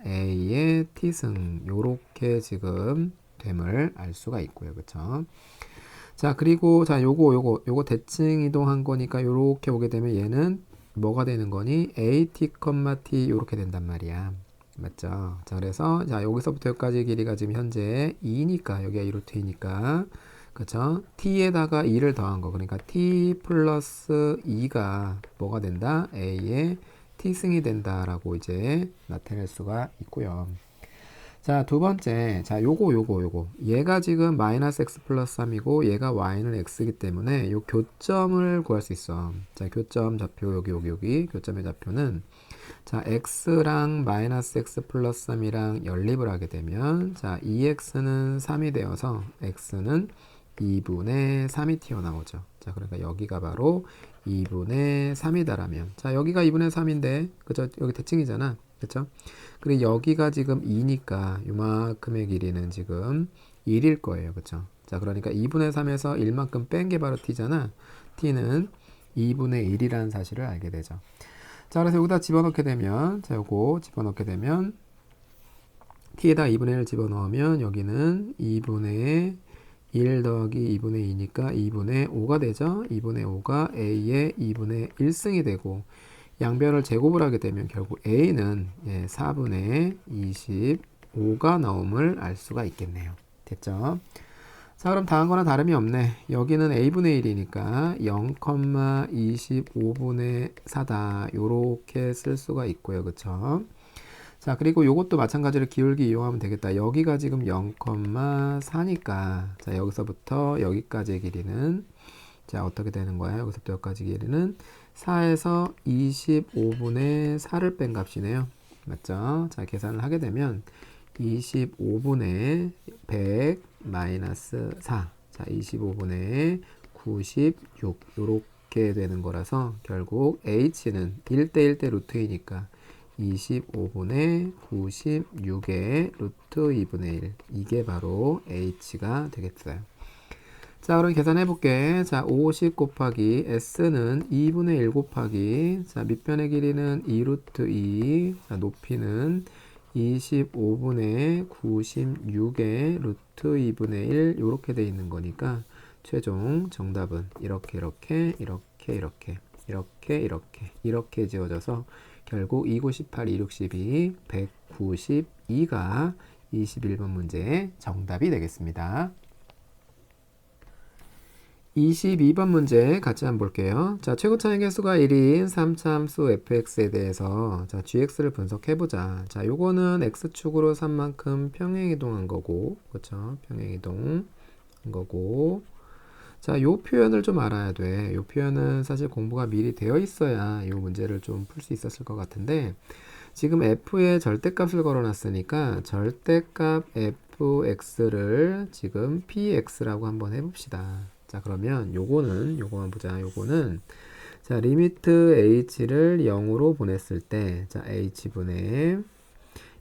a의 t승 요렇게 지금 됨을 알 수가 있고요. 그쵸? 자, 그리고 자, 요거 대칭 이동한 거니까 요렇게 오게 되면 얘는 뭐가 되는 거니? at, t 요렇게 된단 말이야. 맞죠? 자, 그래서 자, 여기서부터 여기까지 길이가 지금 현재 2니까 여기가 2루트이니까 그쵸? t에다가 2를 더한 거. 그러니까 t 플러스 2가 뭐가 된다? a의 t승이 된다라고 이제 나타낼 수가 있고요. 자, 두 번째. 자, 요거. 얘가 지금 마이너스 x 플러스 3이고 얘가 y는 x이기 때문에 요 교점을 구할 수 있어. 자, 교점 좌표 여기 교점의 좌표는 자, x랑 마이너스 x 플러스 3이랑 연립을 하게 되면 자, 2x는 3이 되어서 x는 2분의 3이 튀어나오죠. 자, 그러니까 여기가 바로 2분의 3이다라면 자, 여기가 2분의 3인데 그죠? 여기 대칭이잖아. 그쵸? 그리고 여기가 지금 2니까 요만큼의 길이는 지금 1일 거예요. 그쵸? 자, 그러니까 2분의 3에서 1만큼 뺀 게 바로 t잖아. t는 2분의 1이라는 사실을 알게 되죠. 자, 그래서 여기다 집어넣게 되면 자, 요거 집어넣게 되면 t에다 2분의 1을 집어넣으면 여기는 2분의 1 더하기 2분의 2니까 2분의 5가 되죠. 2분의 5가 a의 2분의 1승이 되고 양변을 제곱을 하게 되면 결국 a는 4분의 25가 나옴을 알 수가 있겠네요. 됐죠? 자, 그럼 다한 거나 다름이 없네. 여기는 a분의 1이니까 0,25분의 4다. 요렇게 쓸 수가 있고요. 그쵸? 자, 그리고 요것도 마찬가지로 기울기 이용하면 되겠다. 여기가 지금 0,4니까 자, 여기서부터 여기까지의 길이는 자, 어떻게 되는 거야? 여기서부터 여기까지 길이는 4에서 25분의 4를 뺀 값이네요. 맞죠? 자, 계산을 하게 되면 25분의 100 마이너스 4. 자, 25분의 96. 요렇게 되는 거라서 결국 h는 1대 1대 루트 2니까 25분의 96의 루트 2분의 1. 이게 바로 h가 되겠어요. 자, 그럼 계산해 볼게. 자, 50 곱하기 s는 2분의 1 곱하기 자, 밑변의 길이는 2루트 2 자, 높이는 25분의 96의 루트 2분의 1 이렇게 돼 있는 거니까 최종 정답은 이렇게 지어져서 결국 2, 9, 18, 2, 6, 12, 192가 21번 문제의 정답이 되겠습니다. 22번 문제 같이 한번 볼게요. 자, 최고차의 개수가 1인 3차 함수 fx에 대해서 자, gx를 분석해보자. 자, 요거는 x축으로 3만큼 평행이동한 거고, 그쵸? 평행이동 한 거고. 자, 요 표현을 좀 알아야 돼. 요 표현은 사실 공부가 미리 되어 있어야 요 문제를 좀 풀 수 있었을 것 같은데, 지금 f에 절대값을 걸어놨으니까 절대값 fx를 지금 px라고 한번 해봅시다. 자, 그러면 요거만 보자. 요거는 자, 리미트 h를 0으로 보냈을 때, 자, h분의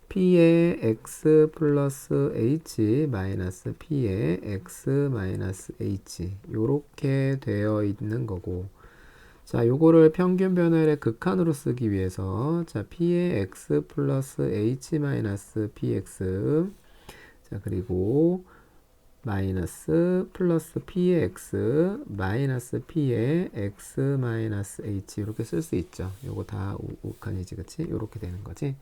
p의 x 플러스 h 마이너스 p의 x 마이너스 h 요렇게 되어 있는 거고, 자, 요거를 평균 변화율의 극한으로 쓰기 위해서 자, p의 x 플러스 h 마이너스 px 자, 그리고 마이너스 플러스 p의 x 마이너스 p의 x 마이너스 h 이렇게 쓸 수 있죠. 요거 다 우칸이지, 그치? 요렇게 되는 거지.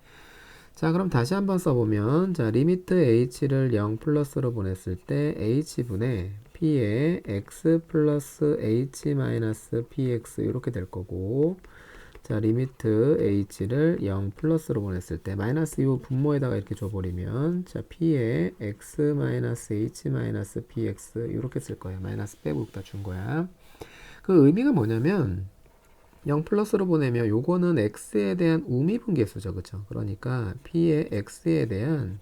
자, 그럼 다시 한번 써보면, 자, 리미트 h를 0 플러스로 보냈을 때 h분의 p의 x 플러스 h 마이너스 px 이렇게 될 거고, 자, 리미트 h를 0 플러스로 보냈을 때 마이너스 이 분모에다가 이렇게 줘버리면, 자, p의 x 마이너스 h 마이너스 px 이렇게 쓸 거예요. 마이너스 빼고 여기다 준 거야. 그 의미가 뭐냐면 0 플러스로 보내면 요거는 x에 대한 우미분계수죠. 그쵸? 그러니까 p의 x에 대한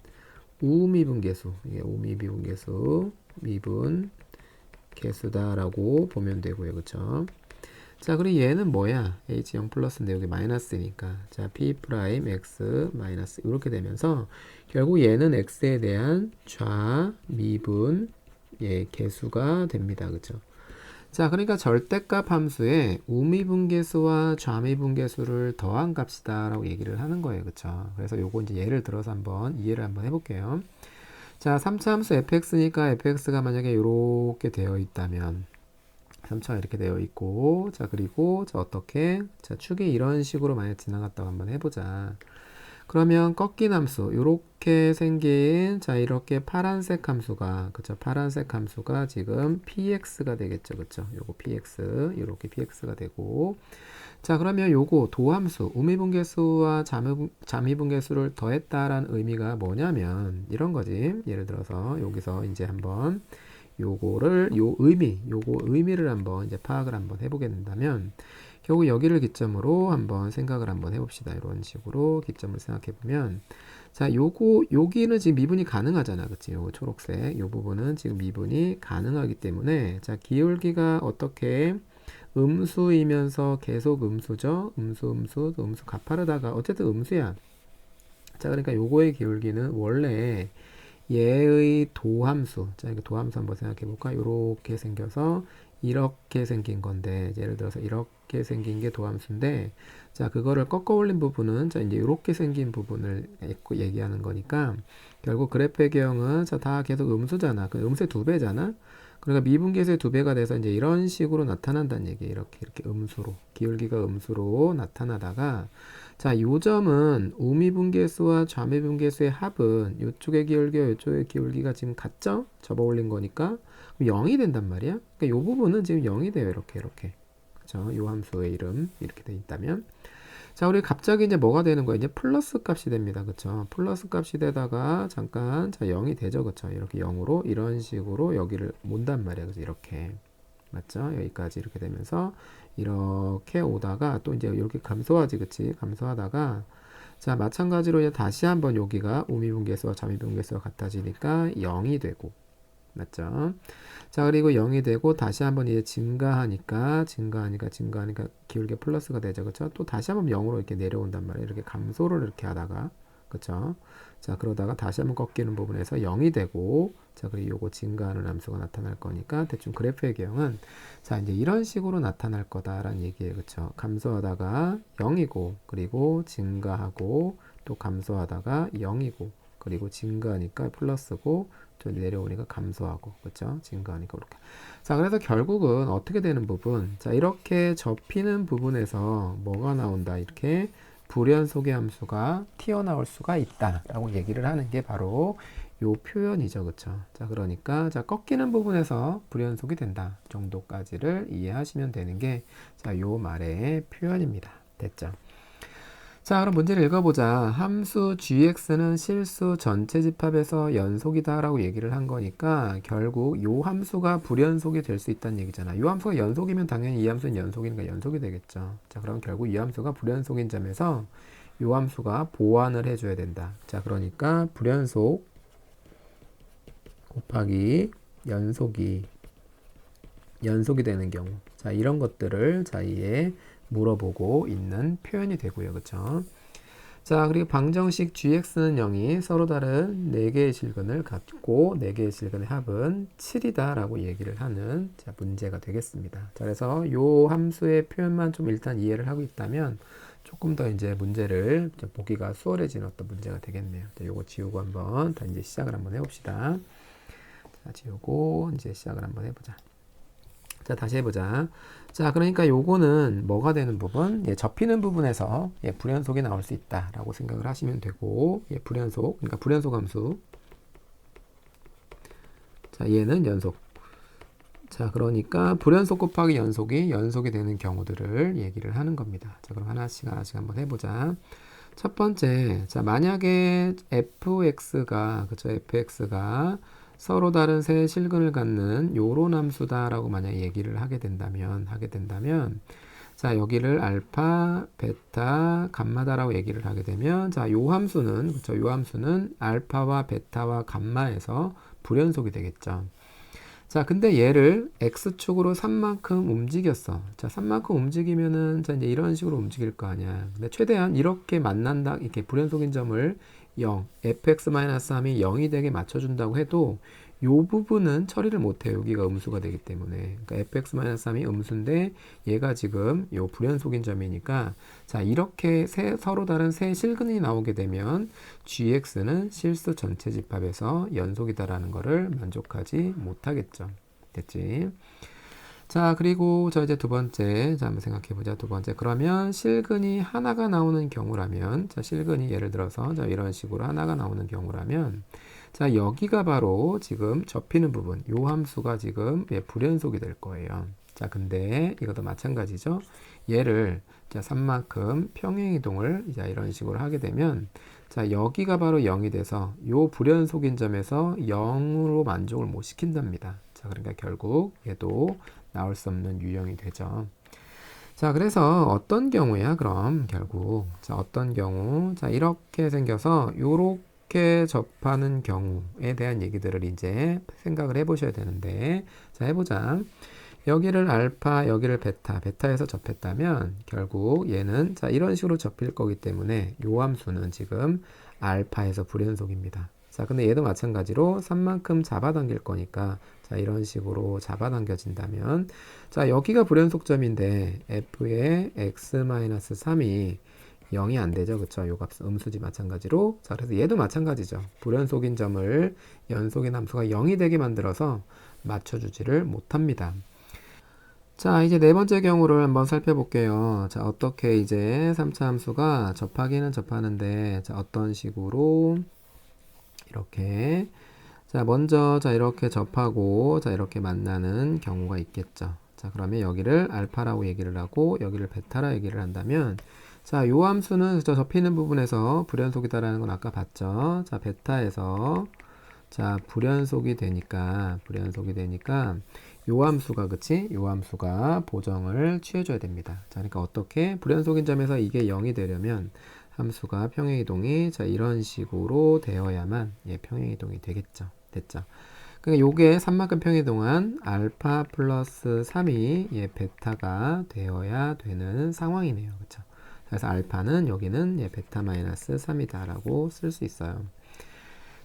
우미분계수, 이게 우미분계수, 미분 계수다라고 보면 되고요. 그쵸? 자, 그리고 얘는 뭐야? h 0 플러스인데 여기 마이너스니까 자, p 프라임 x 마이너스 이렇게 되면서 결국 얘는 x에 대한 좌미분 계수가 됩니다. 그쵸? 자, 그러니까 절대값 함수에 우미분계수와 좌미분계수를 더한 값이다 라고 얘기를 하는 거예요. 그쵸? 그래서 요거 이제 예를 들어서 한번 이해를 한번 해볼게요. 자, 3차 함수 fx니까 fx가 만약에 이렇게 되어 있다면 3차가 이렇게 되어 있고, 자, 그리고 자, 어떻게? 자, 축이 이런 식으로 만약 지나갔다고 한번 해보자. 그러면 꺾인 함수 이렇게 생긴 자 이렇게 파란색 함수가 그쵸 파란색 함수가 지금 px가 되겠죠 그쵸 요거 px 이렇게 px가 되고 자 그러면 요거 도함수 우미분계수와 잠미분계수를 더했다라는 의미가 뭐냐면 이런 거지 예를 들어서 여기서 이제 한번 요거를 요거 의미를 한번 이제 파악을 한번 해보게 된다면 결국 여기를 기점으로 한번 생각을 한번 해봅시다. 이런 식으로 기점을 생각해 보면 자 여기는 지금 미분이 가능하잖아. 그치? 요거 초록색 요 부분은 지금 미분이 가능하기 때문에 자 기울기가 어떻게 음수이면서 계속 음수죠. 음수 가파르다가 어쨌든 음수야. 자 그러니까 요거의 기울기는 원래 얘의 도함수 자 이거 도함수 한번 생각해 볼까 요렇게 생겨서 이렇게 생긴 건데 예를 들어서 이렇게 생긴 게 도함수인데 자 그거를 꺾어 올린 부분은 자 이제 이렇게 생긴 부분을 얘기하는 거니까 결국 그래프의 경우는 자 다 계속 음수잖아 그 음수의 2배잖아 그러니까 미분계수의 2배가 돼서 이제 이런 식으로 나타난다는 얘기예요 이렇게 음수로 기울기가 음수로 나타나다가 자 요점은 우미분계수와 좌미분계수의 합은 이쪽의 기울기와 이쪽의 기울기가 지금 같죠 접어 올린 거니까 0이 된단 말이야. 그러니까 요 부분은 지금 0이 돼요. 이렇게. 그죠? 요 함수의 이름 이렇게 돼 있다면 자, 우리 갑자기 이제 뭐가 되는 거야? 이제 플러스 값이 됩니다. 그쵸? 플러스 값이 되다가 잠깐 자, 0이 되죠. 그쵸? 이렇게 0으로 이런 식으로 여기를 몬단 말이야. 그죠? 이렇게. 맞죠? 여기까지 이렇게 되면서 이렇게 오다가 또 이제 이렇게 감소하지. 그치? 감소하다가 자, 마찬가지로 이제 다시 한번 여기가 우미분계수와 잠미분계수가 같아지니까 0이 되고 맞죠? 자, 그리고 0이 되고 다시 한번 이제 증가하니까 기울기 플러스가 되죠. 그쵸? 또 다시 한번 0으로 이렇게 내려온단 말이에요. 이렇게 감소를 이렇게 하다가 그쵸? 자, 그러다가 다시 한번 꺾이는 부분에서 0이 되고 자, 그리고 요거 증가하는 함수가 나타날 거니까 대충 그래프의 경우는 자, 이제 이런 식으로 나타날 거다라는 얘기예요. 그쵸? 감소하다가 0이고 그리고 증가하고 또 감소하다가 0이고 그리고 증가하니까 플러스고 또 내려오니까 감소하고 그렇죠? 증가하니까 그렇게. 자, 그래서 결국은 어떻게 되는 부분? 자, 이렇게 접히는 부분에서 뭐가 나온다? 이렇게 불연속의 함수가 튀어나올 수가 있다라고 얘기를 하는 게 바로 요 표현이죠. 그렇죠? 자, 그러니까 자, 꺾이는 부분에서 불연속이 된다 정도까지를 이해하시면 되는 게 자, 요 말의 표현입니다. 됐죠? 자, 그럼 문제를 읽어보자. 함수 gx는 실수 전체 집합에서 연속이다 라고 얘기를 한 거니까 결국 요 함수가 불연속이 될 수 있다는 얘기잖아. 요 함수가 연속이면 당연히 이 함수는 연속이니까 연속이 되겠죠. 자, 그럼 결국 이 함수가 불연속인 점에서 요 함수가 보완을 해줘야 된다. 자, 그러니까 불연속 곱하기 연속이 되는 경우. 자, 이런 것들을 자, 이에 물어보고 있는 표현이 되고요. 그쵸? 자, 그리고 방정식 gx는 0이 서로 다른 4개의 실근을 갖고 4개의 실근의 합은 7이다 라고 얘기를 하는 자, 문제가 되겠습니다. 자, 그래서 요 함수의 표현만 좀 일단 이해를 하고 있다면 조금 더 이제 문제를 보기가 수월해지는 어떤 문제가 되겠네요. 자, 요거 지우고 한번 다 이제 시작을 한번 해봅시다. 자, 지우고 이제 시작을 한번 해보자. 자, 다시 해보자. 자, 그러니까 요거는 뭐가 되는 부분? 예, 접히는 부분에서 예, 불연속이 나올 수 있다라고 생각을 하시면 되고, 예, 불연속, 그러니까 불연속 함수. 자, 얘는 연속. 자, 그러니까 불연속 곱하기 연속이 되는 경우들을 얘기를 하는 겁니다. 자, 그럼 하나씩 한번 해보자. 첫 번째, 자, 만약에 fx가, 그쵸, fx가 서로 다른 세 실근을 갖는 요런 함수다라고 만약에 얘기를 하게 된다면, 자, 여기를 알파, 베타, 감마다라고 얘기를 하게 되면, 자, 요 함수는, 그쵸, 요 함수는 알파와 베타와 감마에서 불연속이 되겠죠. 자, 근데 얘를 x축으로 3만큼 움직였어. 자, 3만큼 움직이면은, 자, 이제 이런 식으로 움직일 거 아니야. 근데 최대한 이렇게 만난다, 이렇게 불연속인 점을 0, fx-3이 0이 되게 맞춰준다고 해도, 요 부분은 처리를 못해요. 여기가 음수가 되기 때문에. 그러니까 fx-3이 음수인데, 얘가 지금 요 불연속인 점이니까, 자, 이렇게 서로 다른 세 실근이 나오게 되면, gx는 실수 전체 집합에서 연속이다라는 거를 만족하지 못하겠죠. 됐지? 자, 그리고 저 이제 두 번째, 자, 한번 생각해 보자. 두 번째. 그러면 실근이 하나가 나오는 경우라면, 자, 실근이 예를 들어서, 자, 이런 식으로 하나가 나오는 경우라면, 자, 여기가 바로 지금 접히는 부분, 요 함수가 지금 예, 불연속이 될 거예요. 자, 근데 이것도 마찬가지죠. 얘를 자, 3만큼 평행이동을 자, 이런 식으로 하게 되면, 자, 여기가 바로 0이 돼서 요 불연속인 점에서 0으로 만족을 못 시킨답니다. 자, 그러니까 결국 얘도 나올 수 없는 유형이 되죠. 자, 그래서 어떤 경우야, 그럼 결국. 자, 어떤 경우. 자, 이렇게 생겨서 요렇게 접하는 경우에 대한 얘기들을 이제 생각을 해보셔야 되는데, 자, 해보자. 여기를 알파, 여기를 베타, 베타에서 접했다면 결국 얘는 자, 이런 식으로 접힐 거기 때문에 요 함수는 지금 알파에서 불연속입니다. 자, 근데 얘도 마찬가지로 3만큼 잡아당길 거니까 자, 이런 식으로 잡아당겨진다면 자, 여기가 불연속점인데 f의 x-3이 0이 안 되죠. 그쵸? 요 값, 음수지 마찬가지로. 자, 그래서 얘도 마찬가지죠. 불연속인 점을 연속인 함수가 0이 되게 만들어서 맞춰주지를 못합니다. 자, 이제 네 번째 경우를 한번 살펴볼게요. 자, 어떻게 이제 3차 함수가 접하기는 접하는데, 자, 어떤 식으로 이렇게 자, 먼저 자, 이렇게 접하고 자, 이렇게 만나는 경우가 있겠죠. 자, 그러면 여기를 알파라고 얘기를 하고 여기를 베타라 얘기를 한다면 자, 요 함수는 저 접히는 부분에서 불연속이다라는 건 아까 봤죠. 자, 베타에서 자, 불연속이 되니까 요 함수가 그치? 요 함수가 보정을 취해줘야 됩니다. 자, 그러니까 어떻게 불연속인 점에서 이게 0이 되려면 함수가 평행이동이 자, 이런 식으로 되어야만 예, 평행이동이 되겠죠. 됐죠? 그러니까 요게 3만큼 평행이동한 알파 플러스 3이 예, 베타가 되어야 되는 상황이네요. 그쵸? 그래서 알파는 여기는 예, 베타 마이너스 3이다 라고 쓸 수 있어요.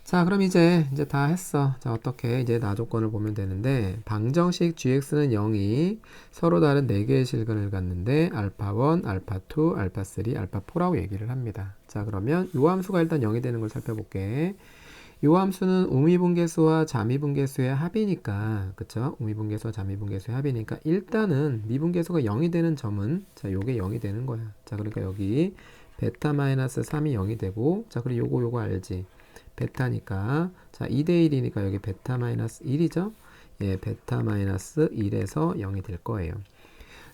자, 그럼 이제 다 했어. 자, 어떻게 이제 나 조건을 보면 되는데 방정식 gx는 0이 서로 다른 4개의 실근을 갖는데 알파1, 알파2, 알파3, 알파4라고 얘기를 합니다. 자, 그러면 요 함수가 일단 0이 되는 걸 살펴볼게. 요 함수는 우미분계수와 자미분계수의 합이니까, 그쵸? 우미분계수와 자미분계수의 합이니까 일단은 미분계수가 0이 되는 점은 자, 요게 0이 되는 거야. 자, 그러니까 여기 베타 마이너스 3이 0이 되고 자, 그리고 요거 알지? 베타니까 자 2대1이니까 여기 베타 마이너스 1이죠. 예, 베타 마이너스 1에서 0이 될 거예요.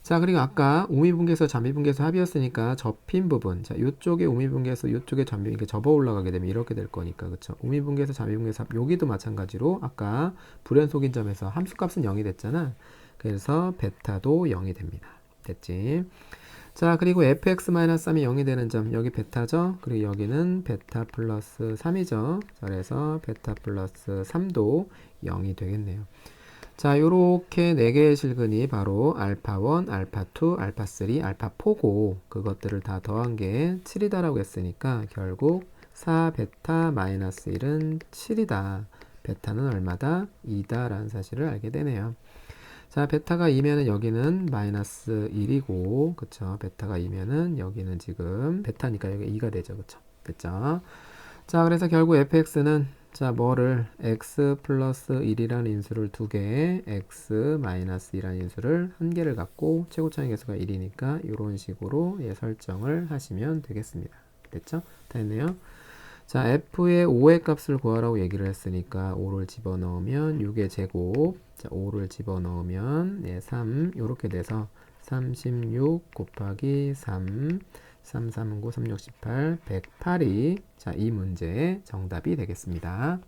자, 그리고 아까 우미분계에서 잠미분계에서 합이었으니까 접힌 부분. 자, 요쪽에 우미분계에서 요쪽에 잠미, 이게 접어 올라가게 되면 이렇게 될 거니까, 그쵸? 우미분계에서 잠미분계에서 합, 여기도 마찬가지로 아까 불연속인 점에서 함수값은 0이 됐잖아. 그래서 베타도 0이 됩니다. 됐지? 자, 그리고 fx-3이 0이 되는 점, 여기 베타죠? 그리고 여기는 베타 플러스 3이죠? 자, 그래서 베타 플러스 3도 0이 되겠네요. 자, 요렇게 4개의 실근이 바로 알파1, 알파2, 알파3, 알파4고 그것들을 다 더한 게 7이다라고 했으니까 결국 4베타 마이너스 1은 7이다. 베타는 얼마다? 2다 라는 사실을 알게 되네요. 자, 베타가 2면은 여기는 마이너스 1이고 그쵸? 베타가 2면은 여기는 지금 베타니까 여기 2가 되죠. 그쵸? 됐죠? 자, 그래서 결국 fx는 자, 뭐를 x 플러스 1이라는 인수를 2개, x 마이너스 2라는 인수를 1개를 갖고 최고차의 개수가 1이니까 이런 식으로 예, 설정을 하시면 되겠습니다. 됐죠? 다 했네요. 자, f의 5의 값을 구하라고 얘기를 했으니까 5를 집어넣으면 6의 제곱, 자, 5를 집어넣으면 예, 3 이렇게 돼서 36 곱하기 3 3, 3, 9, 3, 6, 18, 108이 자, 이 문제의 정답이 되겠습니다.